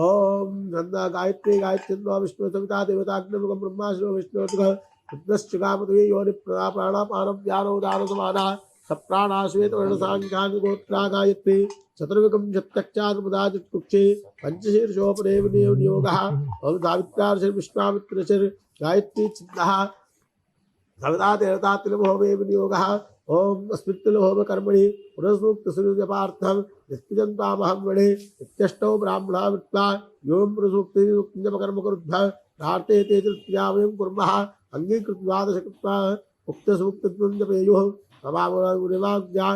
ओम नंदा गायत्री गायत्री विष्णु सविता देवताग्निमुखं ब्रह्मा शिव विष्णुतुः रुद्रश्चिकामतुः योनि प्रदा प्राणापानं व्यानो दानो समाना सप्राणा श्वेतवर्णसाङ्ख्यानि गोत्रा गायत्री चतुर्विकं चत्तक्षात्मुदाचित्कुक्षे पञ्चशीर्षोपदेव नियोगः ओम सावित्रार्षिर्विश्वामित्रशिर् गायत्री चिन्नः सविता देवता तिलभोमेव नियोगः ओम अस्मित्तिलहोम कर्मणि पुरसूक्तसूर्यपार्थं नित्यजन्तामहं वणे इत्यष्टौ ब्राह्मणा वित्वा यों पुरसूक्तिजपकर्म कुरुद्ध प्रार्थे ते तृतीयावयं कुर्मः अङ्गीकृत्वादशकृत्वा उक्तसूक्तत्वं जपेयुः समामनिवाज्ञा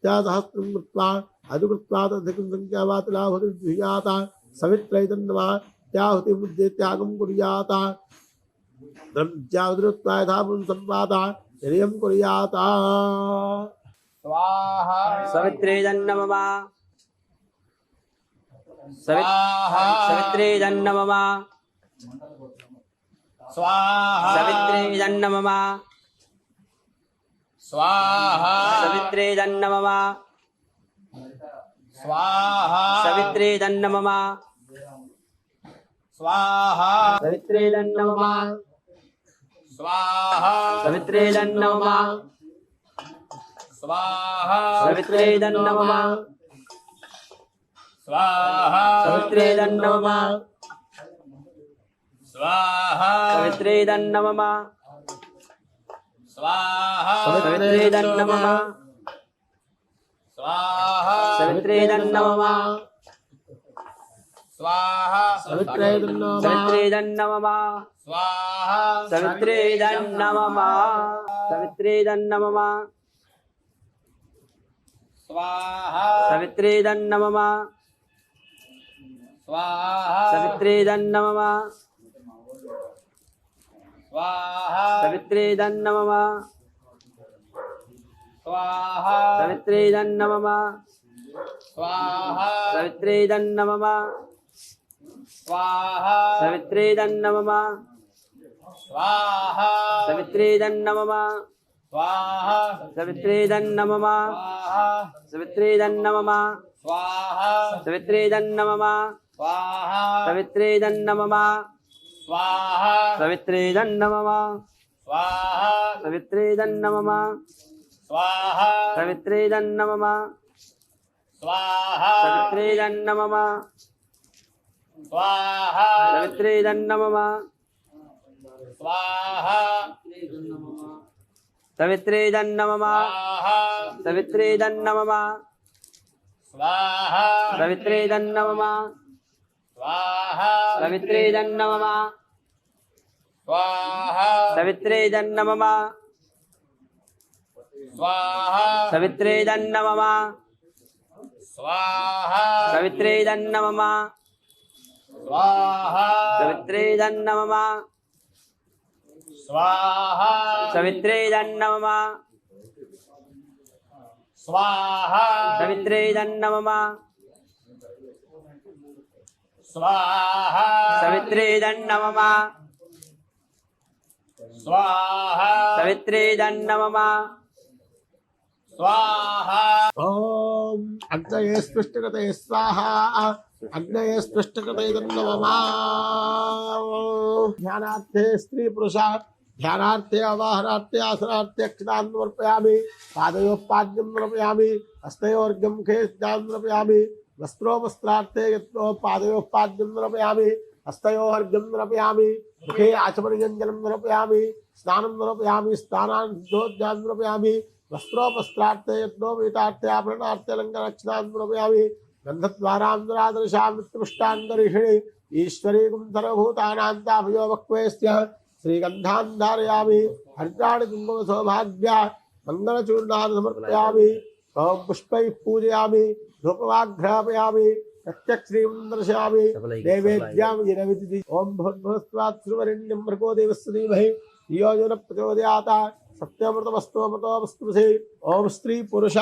सहस्रं कृत्वा अधिकृत्वा तदधिकं संख्यावातिलाहुतिर्जुह्यात सवित्रैतन्नमः त्याहुतिमुद्येत्यागं कुर्यात ब्रह्मज्याहुतिरुत्वा यथापुं सम्पाता निर्यं कुर्यात स्वाहा सवित्रे इदं नमः सवित्रे इदं नमः स्वाहा सवित्रे इदं नमः स्वाहा सवित्रे इदं नमः स्वाहा सवित्रे इदं नमः स्वाहा सवित्रे इदं नमः स्वाहा सवित्रे इदं नमः स्वाहा सवित्रे इदं नमः स्वाहा सवित्रे इदं नमः स्वाहा सवित्रे इदं नमः स्वाहा सवित्रे इदं नमः स्वाहा सवित्रे इदं नमः स्वाहा सवित्रे नमः सवित्रे इदं नमः स्वाहा सवित्रे इदं नमः सवित्रे इदं नमः स्वाहा सवित्रे इदं नमः स्वाहा सवित्रे इदं नमः स्वाहा सवित्रे इदं नमः स्वाहा सवित्रे इदं नमः स्वाहा सवित्रे इदं नमः स्वाहा सवित्रे इदं नमः स्वाहा सवित्रे इदं नमः स्वाहा सवित्रे इदं नमः सवित्रे इदं नमः स्वाहा सवित्रे इदं नमः स्वाहा सवित्रे इदं नमः स्वाहा सवित्रे इदं नमः स्वाहा सवित्रे इदं नमः स्वाहा सवित्रे इदं नमः स्वाहा सवित्रे इदं नमः स्वाहा सवित्रे इदं नमः स्वाहा सवित्रे इदं नमः सवित्रे इदं नमः स्वाहा सवित्रे इदं नमः स्वाहा सवित्रे इदं नमः स्वाहा सवित्रे इदं नमः स्वाहा सवित्रे इदं नमः स्वाहा सवित्रे इदं नमः स्वाहा सवित्रे इदं नमः स्वाहा सवित्रे इदं नमः स्वाहा सवित्रे इदं नमः स्वाहा सवित्रे इदं नमः स्वाहा सवित्रे इदं नमः स्वाहा ओम अग्नये स्पृष्टकृते स्वाहा अग्नये स्पृष्टकृते नमः ध्यानार्थे स्त्री पुरुषा ध्यानार्थे अवाहनार्थे आसनार्थे अक्षतां समर्पयामि पादयोः पाद्यं समर्पयामि हस्तयोर्घ्यं खेस्तां समर्पयामि वस्त्रोपस्त्रार्थे यत्रो पादयोः पाद्यं समर्पयामि हस्तयोर्घ्यं समर्पयामि मुखे आचमनीयञ्जनं समर्पयामि स्नानं समर्पयामि स्नानान्तोज्जां समर्पयामि वस्त्रोपस्त्रार्थे यत्नोपवीतार्थे आभरणार्थे अलङ्कारक्षतां समर्पयामि गन्धद्वारान्तरादर्शां मित्रपुष्टान्तरिषिणि ईश्वरीं सर्वभूतानां ताभयो वक्वेस्य श्रीगन्धान् धारयामि हरिद्राणि कुङ्कुम सौभाग्या मङ्गलचूर्णान् समर्पयामि ओम पुष्पैः पूजयामि धूपमाघ्रापयामि प्रत्यक्षीं दर्शयामि देवेभ्यां यनविदिति ओम भूर्भुवस्वात् श्रीवरेण्यं भर्गो देवस्य धीमहि धियो यो न प्रचोदयात् सत्यमृतमस्तु ओम स्त्री पुरुष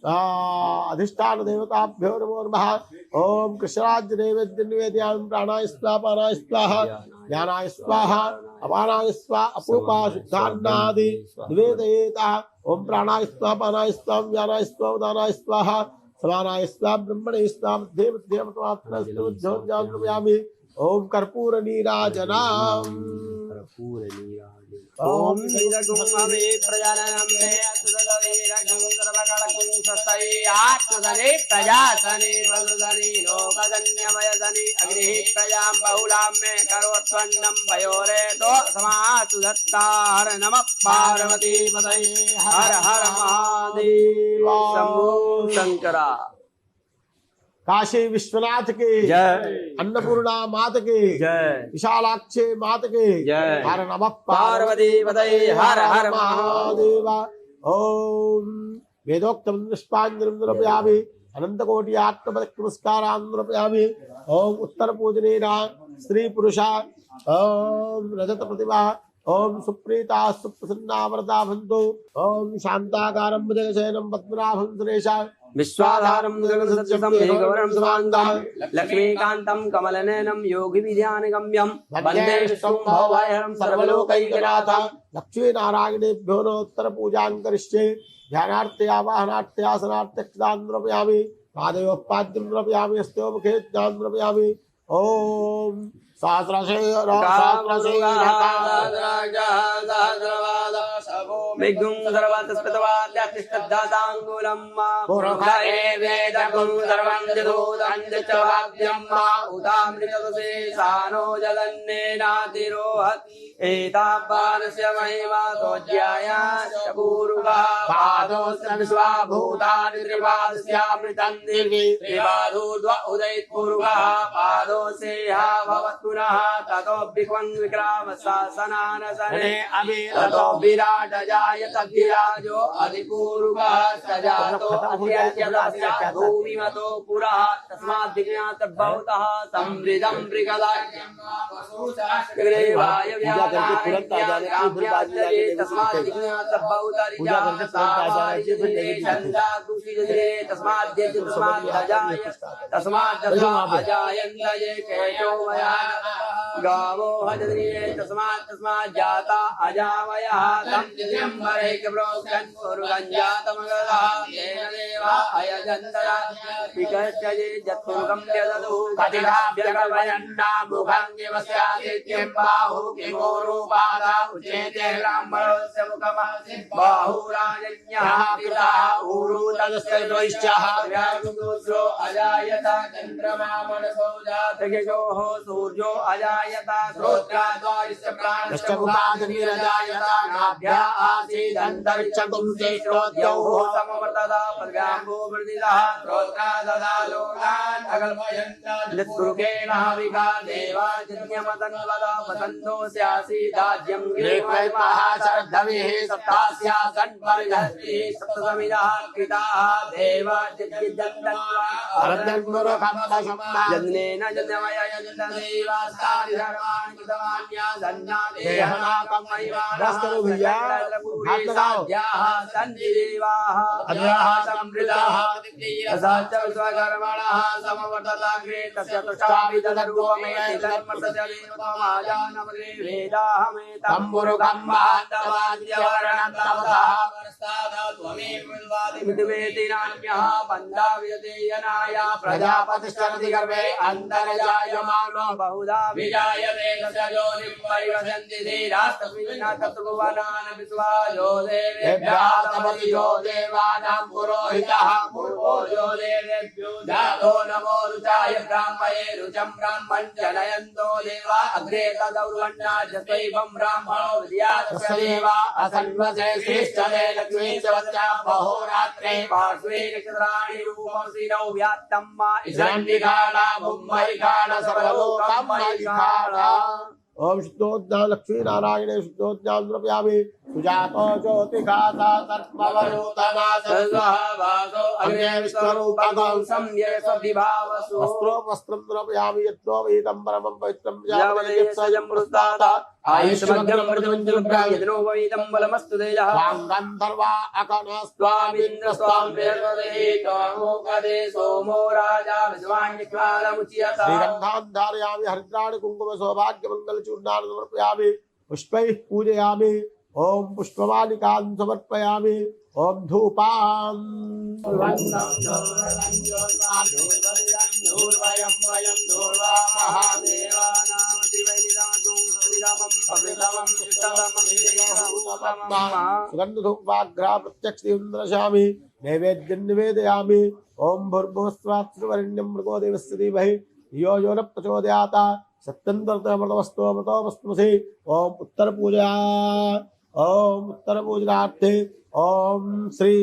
अधिष्ठान देवताभ्यो नमो नमः ओम कृष्णराज नैवेद्य निवेदयामि प्राणाय स्वाहा पानाय स्वाहा ज्ञानाय स्वाहा अपानाय स्वाहा अपूपा शुद्धान्नादि निवेदयेत ओम प्राणाय स्वाहा पानाय स्वाहा ज्ञानाय स्वाहा उदानाय स्वाहा समानाय स्वाहा ब्रह्मणे स्वाहा मध्ये मध्ये मतमात्मस्यामि ओम कर्पूर नीराजनम् ओम नीरगुमवे प्रजाननं ते असुरवीरगं सर्वगणकं स्वस्ति आत्मदने प्रजासने वदने लोकधन्यमयदने अग्निः प्रजां बहुलां मे करोत्वन्नं वयोरे तो समासु दत्तार नमः पार्वती पतये हर हर महादेव शंभो शंकरा काशी विश्वनाथ की जय अन्नपूर्णा मात की जय विशालाक्षी मात की जय हर नमः पार्वती पतये हर हर महादेव महादेव ओम वेदोक्तम निष्पाञ्जलिं समर्पयामि अनंत कोटि आत्मपद नमस्कारान् समर्पयामि ओम उत्तर पूजनेन स्त्री पुरुषा ओम रजत प्रतिभा ओम सुप्रीता सुप्रसन्ना वरदा भवन्तु ओम शान्ताकारं भुजगशयनं पद्मनाभं सुरेशा विश्वाधारं जगत्सत्यं मेघवर्णं समान्तं लक्ष्मीकान्तं कमलनयनं योगिविद्यानगम्यं वन्दे विष्णुं भवभयहरं सर्वलोकैकनाथ लक्ष्मी नारायणेभ्यो नोत्तर पूजां करिष्ये ध्यानार्थे आवाहनार्थे आसनार्थे क्षतां समर्पयामि पादयोः पाद्यं समर्पयामि हस्तयोः मुखे ज्ञानं समर्पयामि ओम मेघुं सर्वतस्पतवाद्यातिष्ठदाताङ्गुलं पुरुषये वेदगुं सर्वं जगोदं च वाद्यं उदामृतसे सानो जलन्नेनातिरोहत् एतावानस्य महिमा तोज्याया पूर्वः पादोऽस्य विश्वाभूतानि त्रिपादस्यामृतं दिवि त्रिपादोर्ध्व उदयत्पूर्वः पादोऽस्येह भवत्पुनः ततो विक्वं विक्रामशासनानसने ततो विराट जायत विराजो अधिपूर्वः सजातो अध्यक्षस्य भूमिमतो पुरः तस्मात् विज्ञात भवतः संवृद्धं मृगलाज्ञं ग्रेवाय तुरंत आ जाने की फिर बाजी लाके तस्मात् विज्ञात भवतः पूजा करके तुरंत आ जाना चाहिए फिर तस्मात् अजायन्त केशो मया गावो हजद्रिये तस्मात् जाता अजावयः तं दिव्यंबरे प्रोक्षन् पुरुगञ्जातमगः तेन देवा अयजन्तरा विकर्षये जत्पुरुगं यददु कटिलाभ्यगवयन्ना मुखं बाहु किमोरूपादा उचेते ब्राह्मणस्य मुखमः बाहुराजन्यः पिता ऊरु तदस्य द्वैश्चः व्याघ्रो अजायत चन्द्रमा मनसो जातकेशोः सूर्यो अजायत श्रोत्राद्वारिस्य प्राणश्चमुखादनिरजायत नाभ्या आसीदन्तरिक्षं श्रोत्रयोः समवर्तता पर्याम्भो मृदिलः श्रोत्राददालोकान् अकल्पयन्त यत्पुरुषेण हविका देवाजन्यमतन्वदा वसन्तो स्यासीदाज्यं गिरिमहिमः शर्धविः सप्तास्यासन् परिधत्तिः सप्तसमिदः कृताः जन्नेन जन्मय जन्मदेवास्तानि सर्वाणि कृतवान्या सन्नादेहनाकं महिमानः सन्ति देवाः अद्याः समृताः असाच विश्वकर्मणः समवर्तताग्रे तस्य तुष्टापि तदरूपमेति धर्मस्य देवतमाजानमग्रे वेदाहमेतं पुरुषं महान्तवाद्यवर्णं तवतः विदुमेतिनान्यः बन्धा विदतेयनाय प्रजापतिश्चरति गर्भे अन्तर्जायमानो बहुधा विजायते तस्य योनिं परिवसन्ति धीरास्तस्मिन् तत्त्वभुवनान् विश्वायो देवेभ्यः तपति यो देवानां पुरोहितः पूर्वो यो देवेभ्यो जातो नमो रुचाय ब्राह्मये रुचं ब्राह्मण जनयन्तो देवा अग्रे तदौर्वण्णाजत्वैवं ब्राह्मणो विद्यातस्य देवा असन्वसे श्रेष्ठले लक्ष्मी च वच्चा अहोरात्रे पार्श्वे नक्षत्राणि रूपमसिनौ व्यात्तम्मा ईशान्यकाला मुम्बैकाला सर्वलोकम्मैकाला ओम शुद्धोज्ञान लक्ष्मी नारायणे शुद्धोज्ञान द्रव्यामि सुजातो ज्योतिघाता सर्ववरोतमा सर्वभासो अग्ने विश्वरूपकं सम्ये स्वभिभावसु वस्त्रो वस्त्रं द्रव्यामि यत्रो वेदं परमं पवित्रं यावदे स्वयं पुरुस्ताता आयुष्मग्रं मृतमञ्जुलभ्यां यदनो वैदं बलमस्तु तेजः स्वां गन्धर्वा स्वामिन्द्र स्वां वेदवदे त्वमोकदे सोमो राजा विश्वान्यज्ञानमुच्यत श्रीगन्धां धारयामि हरिद्राणि कुङ्कुम सौभाग्यमङ्गलचूर्णानि समर्पयामि पुष्पैः पूजयामि ओम पुष्पमालिकां समर्पयामि ओम धूपान् सुगन्धधूपाग्रा प्रत्यक्षीन्द्रशामि नैवेद्यं निवेदयामि ओम भूर्भुवस्वात्सुवर्ण्यं मृगो देवस्य धीमहि यो यो न प्रचोदयात् सत्यन्तमस्तुमसि ओम उत्तर पूजा ओम उत्तर पूजनार्थे ओम श्री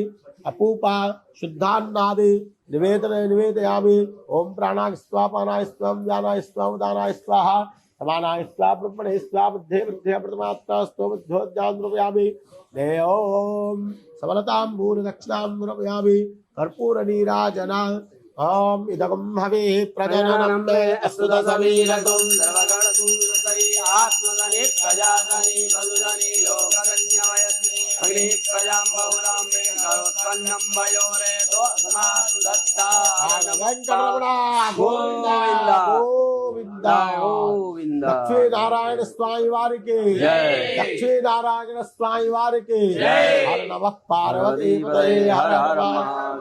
अपूपा शुद्धान्नादि निवेदयामि ओम प्राणाय स्वाहा पानाय स्वाहा व्यानाय स्वाहा उदानाय स्वाहा समानाय स्वाहा ब्रह्मणे स्वाहा बुद्धे बुद्धे प्रथमात्मा स्तोमध्योज्ञान द्रव्यामि ने ओम सबलताम्बूर दक्षिणां द्रव्यामि कर्पूर नीराजना ओम इदगं हवे प्रजननं मे अस्तुतसवीरगुं सर्वगणसुन्दरी आत्मगणे प्रजाधनी बलुधनी लोकगण्यवयस्मि अग्नि प्रजां बहुलां मे करोत्पन्नं वयोरेतो समासु दत्ता वेंकटरमण गोविंद गोविंद गोविंद लक्ष्मी नारायण स्वामी वारिके जय लक्ष्मी नारायण स्वामी वारिके जय हर नमः पार्वती पतये हर हर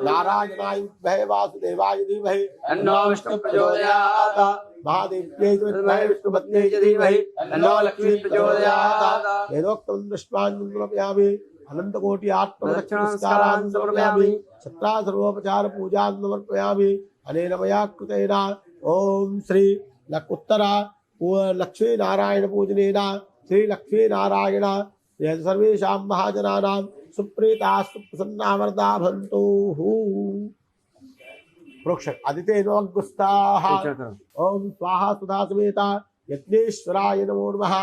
नारायणाय विद्महे वासुदेवाय धीमहि तन्नो विष्णु प्रचोदयात् महादेव्यै विद्महे विष्णुपत्न्यै च धीमहि तन्नो लक्ष्मी प्रचोदयात् वेदोक्तं दृष्ट्वान् समर्पयामि अनन्तकोटि आत्मनमस्कारान् समर्पयामि सत्रा सर्वोपचार पूजान् समर्पयामि अनेन मया कृतेन ओम श्री उत्तरा लक्ष्मी नारायण पूजनेन श्री लक्ष्मी नारायण सर्वेषां महाजनानां सुप्रीता सुप्रसन्ना वरदा भवन्तु प्रोक्ष आदितेनोऽग्गुस्ताः ओम स्वाहा सुधा समेता यज्ञेश्वराय नमो नमः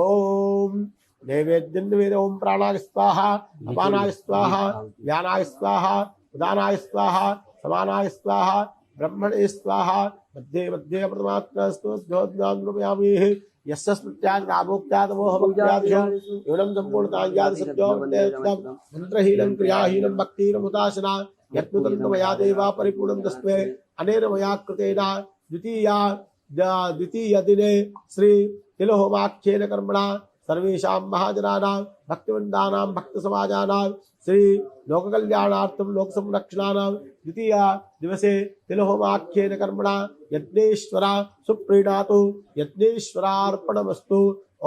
ओम नैवेद्यं निवेद ओम प्राणाय स्वाहा अपानाय स्वाहा व्यानाय स्वाहा उदानाय स्वाहा समानाय स्वाहा ब्रह्मणे स्वाहा मध्ये मध्ये प्रथमात्मस्तु द्योज्ञानरूपयामि यस्य स्मृत्याग नामोक्त्याद मोहभक्त्यादिषु एवं सम्पूर्णतायाद सत्योपदेशं मन्त्रहीनं क्रियाहीनं भक्तिहीनं हुताशना यत्नुतन्तमया देवा परिपूर्णं तस्मै अनेन मया कृतेन द्वितीय दिने श्री तिलहोमाख्येन कर्मणा सर्वेषां महाजनानां भक्तिवृन्दानां भक्तसमाजानां श्री लोककल्याणार्थं लोकसंरक्षणानां द्वितीय दिवसे तिलहोमाख्येन कर्मणा यज्ञेश्वरा सुप्रीणातु यज्ञेश्वरार्पणमस्तु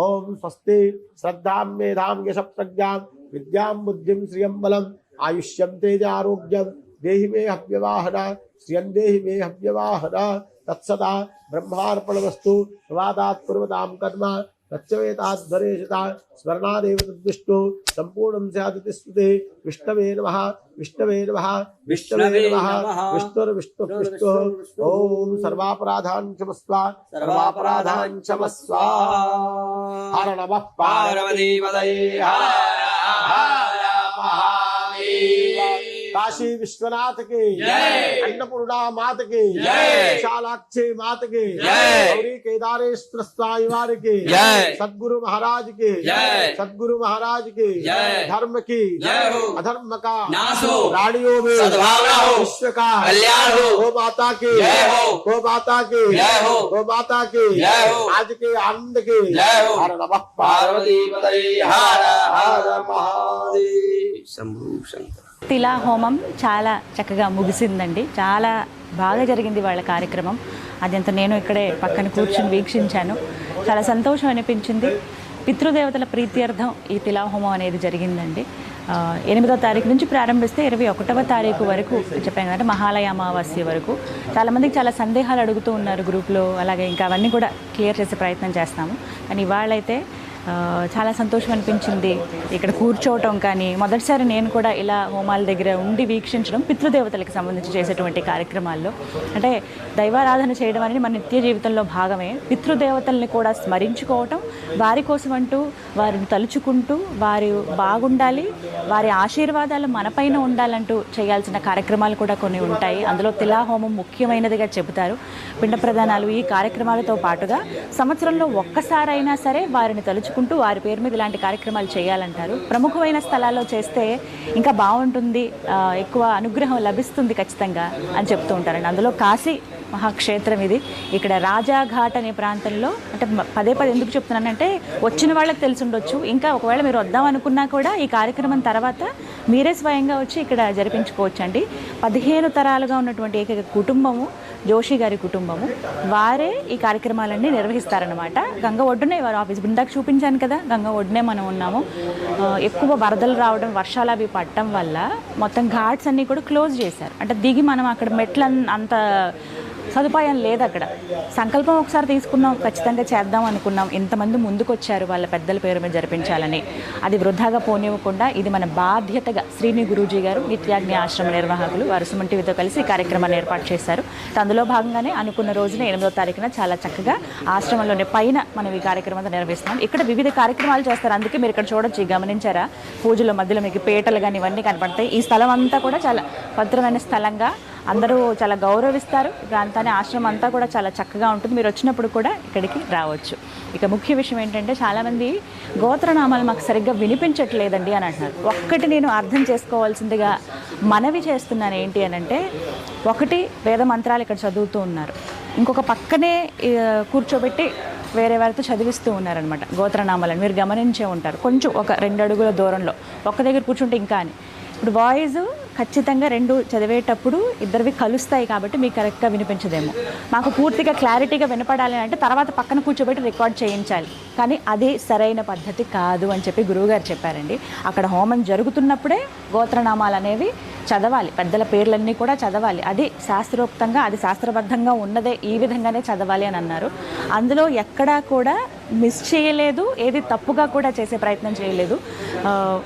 ओम स्वस्ति श्रद्धां मेधां यशप्रज्ञां विद्यां बुद्धिं श्रियं बलम् आयुष्यं तेज आरोग्यं देहि मे हव्यवाहन श्रियं देहि मे हव्यवाहन तत्सदा ब्रह्मार्पणमस्तु स्वादात् पूर्वतां कर्म तच्चवेताध्वरेशता स्मरणादेव तद्विष्णु सम्पूर्णं स्यादिति स्तुते विष्णवे नमः विष्णवे नमः विष्णवे नमः विष्णुर्विष्णुः विष्णुः ओम सर्वापराधान् क्षमस्व सर्वापराधान् क्षमस्व हर नमः पार्वती पतये हर हर महादेव काशी विश्वनाथ की अन्नपूर्णा मात की विशालाक्षी मात की गौरी केदारेश्वर स्वामी वार की सद्गुरु महाराज की सद्गुरु महाराज की धर्म की अधर्म का प्राणियों में विश्व का गो माता की गो माता की गो माता की आज के आनंद की हर नमः पार्वती हर हर महादेव శంభూ శంకర. తిలా హోమం చాలా చక్కగా ముగిసిందండి. చాలా బాగా జరిగింది వాళ్ళ కార్యక్రమం. అదంతా నేను ఇక్కడే పక్కన కూర్చుని వీక్షించాను. చాలా సంతోషం అనిపించింది. పితృదేవతల ప్రీత్యర్థం ఈ తిలా హోమం అనేది జరిగిందండి. 8వ తారీఖు నుంచి ప్రారంభిస్తే 21వ తారీఖు వరకు చెప్పాను కదంటే మహాలయ అమావాస్య వరకు. చాలామందికి చాలా సందేహాలు అడుగుతూ ఉన్నారు గ్రూప్లో. అలాగే ఇంకా అవన్నీ కూడా క్లియర్ చేసే ప్రయత్నం చేస్తాము. కానీ ఇవాళైతే చాలా సంతోషం అనిపించింది ఇక్కడ కూర్చోవటం. కానీ మొదటిసారి నేను కూడా ఇలా హోమాల దగ్గర ఉండి వీక్షించడం పితృదేవతలకు సంబంధించి చేసేటువంటి కార్యక్రమాల్లో. అంటే దైవారాధన చేయడం అనేది మన నిత్య జీవితంలో భాగమే. పితృదేవతల్ని కూడా స్మరించుకోవటం, వారి కోసం అంటూ వారిని తలుచుకుంటూ వారు బాగుండాలి, వారి ఆశీర్వాదాలు మనపైన ఉండాలంటూ చేయాల్సిన కార్యక్రమాలు కూడా కొన్ని ఉంటాయి. అందులో తిలా హోమం ముఖ్యమైనదిగా చెబుతారు. పిండ ప్రదానాలు ఈ కార్యక్రమాలతో పాటుగా సంవత్సరంలో ఒక్కసారైనా సరే వారిని తలుచుకుంటూ వారి పేరు మీద ఇలాంటి కార్యక్రమాలు చేయాలంటారు. ప్రముఖమైన స్థలాల్లో చేస్తే ఇంకా బాగుంటుంది, ఎక్కువ అనుగ్రహం లభిస్తుంది ఖచ్చితంగా అని చెప్తూ ఉంటారండి. అందులో కాశీ మహాక్షేత్రం ఇది. ఇక్కడ రాజాఘాట్ అనే ప్రాంతంలో, అంటే పదే పదే ఎందుకు చెప్తున్నానంటే వచ్చిన వాళ్ళకి తెలిసి ఉండొచ్చు, ఇంకా ఒకవేళ మీరు వద్దాం అనుకున్నా కూడా ఈ కార్యక్రమం తర్వాత మీరే స్వయంగా వచ్చి ఇక్కడ జరిపించుకోవచ్చండి. 15 తరాలుగా ఉన్నటువంటి ఏకైక కుటుంబము జోషి గారి కుటుంబము, వారే ఈ కార్యక్రమాలన్నీ నిర్వహిస్తారనమాట. గంగ ఒడ్డునే వారు ఆఫీస్ ఇందాక చూపించాను కదా, గంగ ఒడ్డునే మనం ఉన్నాము. ఎక్కువ వరదలు రావడం, వర్షాలు అవి పడటం వల్ల మొత్తం ఘాట్స్ అన్నీ కూడా క్లోజ్ చేశారు. అంటే దిగి మనం అక్కడ మెట్ల అంత సదుపాయం లేదు అక్కడ. సంకల్పం ఒకసారి తీసుకున్నాం, ఖచ్చితంగా చేద్దాం అనుకున్నాం. ఇంతమంది ముందుకు వచ్చారు వాళ్ళ పెద్దల పేరు మీద జరిపించాలని. అది వృధాగా పోనివ్వకుండా ఇది మన బాధ్యతగా శ్రీని గురూజీ గారు నిత్యాగ్ని ఆశ్రమ నిర్వాహకులు వారు సుమన్ టీవీతో కలిసి ఈ కార్యక్రమాన్ని ఏర్పాటు చేశారు. అందులో భాగంగానే అనుకున్న రోజున 8వ తారీఖున చాలా చక్కగా ఆశ్రమంలోనే పైన మనం ఈ కార్యక్రమాన్ని నిర్వహిస్తున్నాం. ఇక్కడ వివిధ కార్యక్రమాలు చేస్తారు. అందుకే మీరు ఇక్కడ చూడొచ్చు, గమనించారా, పూజల మధ్యలో మీకు పీటలు కానీ ఇవన్నీ కనపడతాయి. ఈ స్థలం అంతా కూడా చాలా పవిత్రమైన స్థలంగా అందరూ చాలా గౌరవిస్తారు. ఈ ప్రాంతాన్ని ఆశ్రమం అంతా కూడా చాలా చక్కగా ఉంటుంది. మీరు వచ్చినప్పుడు కూడా ఇక్కడికి రావచ్చు. ఇక ముఖ్య విషయం ఏంటంటే చాలామంది గోత్రనామాలు మాకు సరిగ్గా వినిపించట్లేదండి అని అంటున్నారు. ఒక్కటి నేను అర్థం చేసుకోవాల్సిందిగా మనవి చేస్తున్నాను ఏంటి అని అంటే, ఒకటి వేద మంత్రాలు ఇక్కడ చదువుతూ ఉన్నారు, ఇంకొక పక్కనే కూర్చోబెట్టి వేరే వారితో చదివిస్తూ ఉన్నారనమాట గోత్రనామాలను. మీరు గమనించే ఉంటారు, కొంచెం ఒక 2 అడుగుల దూరంలో ఒక్క దగ్గర కూర్చుంటే ఇంకా అని. ఇప్పుడు వాయిస్ ఖచ్చితంగా 2 చదివేటప్పుడు ఇద్దరివి కలుస్తాయి కాబట్టి మీకు కరెక్ట్గా వినిపించదేమో. మాకు పూర్తిగా క్లారిటీగా వినపడాలి అంటే తర్వాత పక్కన కూర్చోబెట్టి రికార్డ్ చేయించాలి. కానీ అది సరైన పద్ధతి కాదు అని చెప్పి గురువుగారు చెప్పారండి. అక్కడ హోమం జరుగుతున్నప్పుడే గోత్రనామాలు అనేవి చదవాలి, పెద్దల పేర్లన్నీ కూడా చదవాలి. అది శాస్త్రోక్తంగా, అది శాస్త్రబద్ధంగా ఉన్నదే, ఈ విధంగానే చదవాలి అని అన్నారు. అందులో ఎక్కడా కూడా మిస్ చేయలేదు, ఏది తప్పుగా కూడా చేసే ప్రయత్నం చేయలేదు.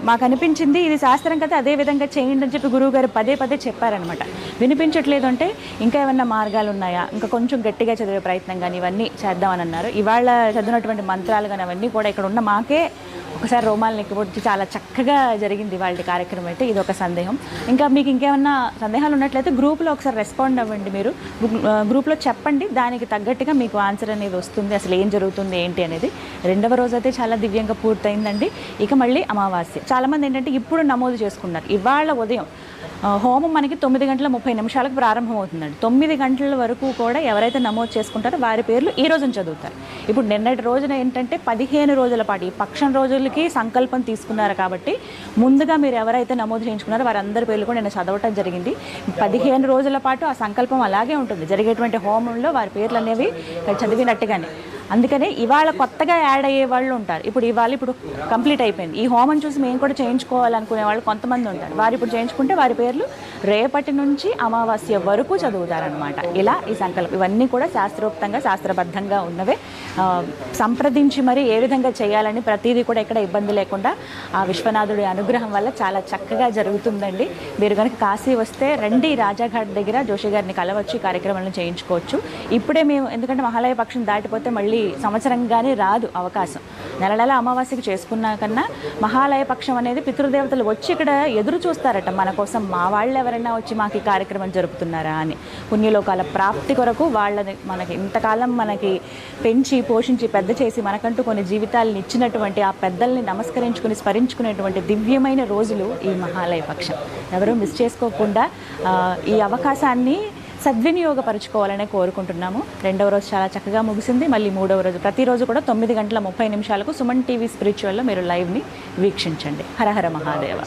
మాకు అనిపించింది ఇది శాస్త్రం కదా, అదే విధంగా చేయండి అని చెప్పి గురువుగారు పదే పదే చెప్పారనమాట. వినిపించట్లేదు అంటే ఇంకా ఏమన్నా మార్గాలు ఉన్నాయా, ఇంకా కొంచెం గట్టిగా చదివే ప్రయత్నం కానీ ఇవన్నీ చేద్దామని అన్నారు. ఇవాళ చదివినటువంటి మంత్రాలు కానీ అవన్నీ కూడా ఇక్కడ ఉన్న మాకే ఒకసారి రోమాలను ఎక్కిపోతే చాలా చక్కగా జరిగింది వాళ్ళ కార్యక్రమం అయితే. ఇది ఒక సందేహం. ఇంకా మీకు ఇంకేమన్నా సందేహాలు ఉన్నట్లయితే గ్రూప్లో ఒకసారి రెస్పాండ్ అవ్వండి. మీరు గ్రూప్లో చెప్పండి, దానికి తగ్గట్టుగా మీకు ఆన్సర్ అనేది వస్తుంది, అసలు ఏం జరుగుతుంది ఏంటి అనేది. 2వ రోజు అయితే చాలా దివ్యంగా పూర్తయిందండి. ఇక మళ్ళీ అమావాస్య. చాలామంది ఏంటంటే ఇప్పుడు నమోదు చేసుకున్నారు. ఇవాళ ఉదయం హోమం మనకి 9:30 ప్రారంభం అవుతుందండి. 9 గంటల వరకు కూడా ఎవరైతే నమోదు చేసుకుంటారో వారి పేర్లు ఈ రోజున చదువుతారు. ఇప్పుడు నిన్నటి రోజున ఏంటంటే 15 రోజుల పాటు ఈ పక్షం రోజులకి సంకల్పం తీసుకున్నారు కాబట్టి ముందుగా మీరు ఎవరైతే నమోదు చేయించుకున్నారో వారందరి పేర్లు కూడా నేను చదవటం జరిగింది. 15 రోజుల పాటు ఆ సంకల్పం అలాగే ఉంటుంది. జరిగేటువంటి హోమంలో వారి పేర్లు అనేవి చదివినట్టుగానే. అందుకనే ఇవాళ కొత్తగా యాడ్ అయ్యే వాళ్ళు ఉంటారు. ఇప్పుడు కంప్లీట్ అయిపోయింది. ఈ హోమం చూసి మేము కూడా చేయించుకోవాలనుకునే వాళ్ళు కొంతమంది ఉంటారు. వారు ఇప్పుడు చేయించుకుంటే వారి పేర్లు రేపటి నుంచి అమావాస్య వరకు చదువుతారనమాట. ఇలా ఈ సంకల్పం ఇవన్నీ కూడా శాస్త్రోక్తంగా శాస్త్రబద్ధంగా ఉన్నవే. సంప్రదించి మరి ఏ విధంగా చేయాలని ప్రతిదీ కూడా ఎక్కడ ఇబ్బంది లేకుండా ఆ విశ్వనాథుడి అనుగ్రహం వల్ల చాలా చక్కగా జరుగుతుందండి. మీరు కనుక కాశీ వస్తే రండి, రాజాఘాట్ దగ్గర జోషి గారిని కలవచ్చు, కార్యక్రమాలను చేయించుకోవచ్చు. ఇప్పుడే మేము ఎందుకంటే మహాలయ పక్షం దాటిపోతే మళ్ళీ సంవత్సరంగానే రాదు అవకాశం. నెల నెల అమావాస్యకి చేసుకున్నా కన్నా మహాలయ పక్షం అనేది పితృదేవతలు వచ్చి ఇక్కడ ఎదురు చూస్తారట మన కోసం, మా వాళ్ళు ఎవరైనా వచ్చి మాకు ఈ కార్యక్రమం జరుపుతున్నారా అని. పుణ్యలోకాల ప్రాప్తి కొరకు వాళ్ళని మనకి ఇంతకాలం మనకి పెంచి పోషించి పెద్ద చేసి మనకంటూ కొన్ని జీవితాలను ఇచ్చినటువంటి ఆ పెద్దల్ని నమస్కరించుకుని స్మరించుకునేటువంటి దివ్యమైన రోజులు ఈ మహాలయ పక్షం. ఎవరూ మిస్ చేసుకోకుండా ఈ అవకాశాన్ని సద్వినియోగపరుచుకోవాలనే కోరుకుంటున్నాము. 2వ రోజు చాలా చక్కగా ముగిసింది. మళ్ళీ 3వ రోజు ప్రతిరోజు కూడా 9:30 సుమన్ టీవీ స్పిరిచువల్లో మీరు లైవ్ని వీక్షించండి. హర హర మహాదేవ.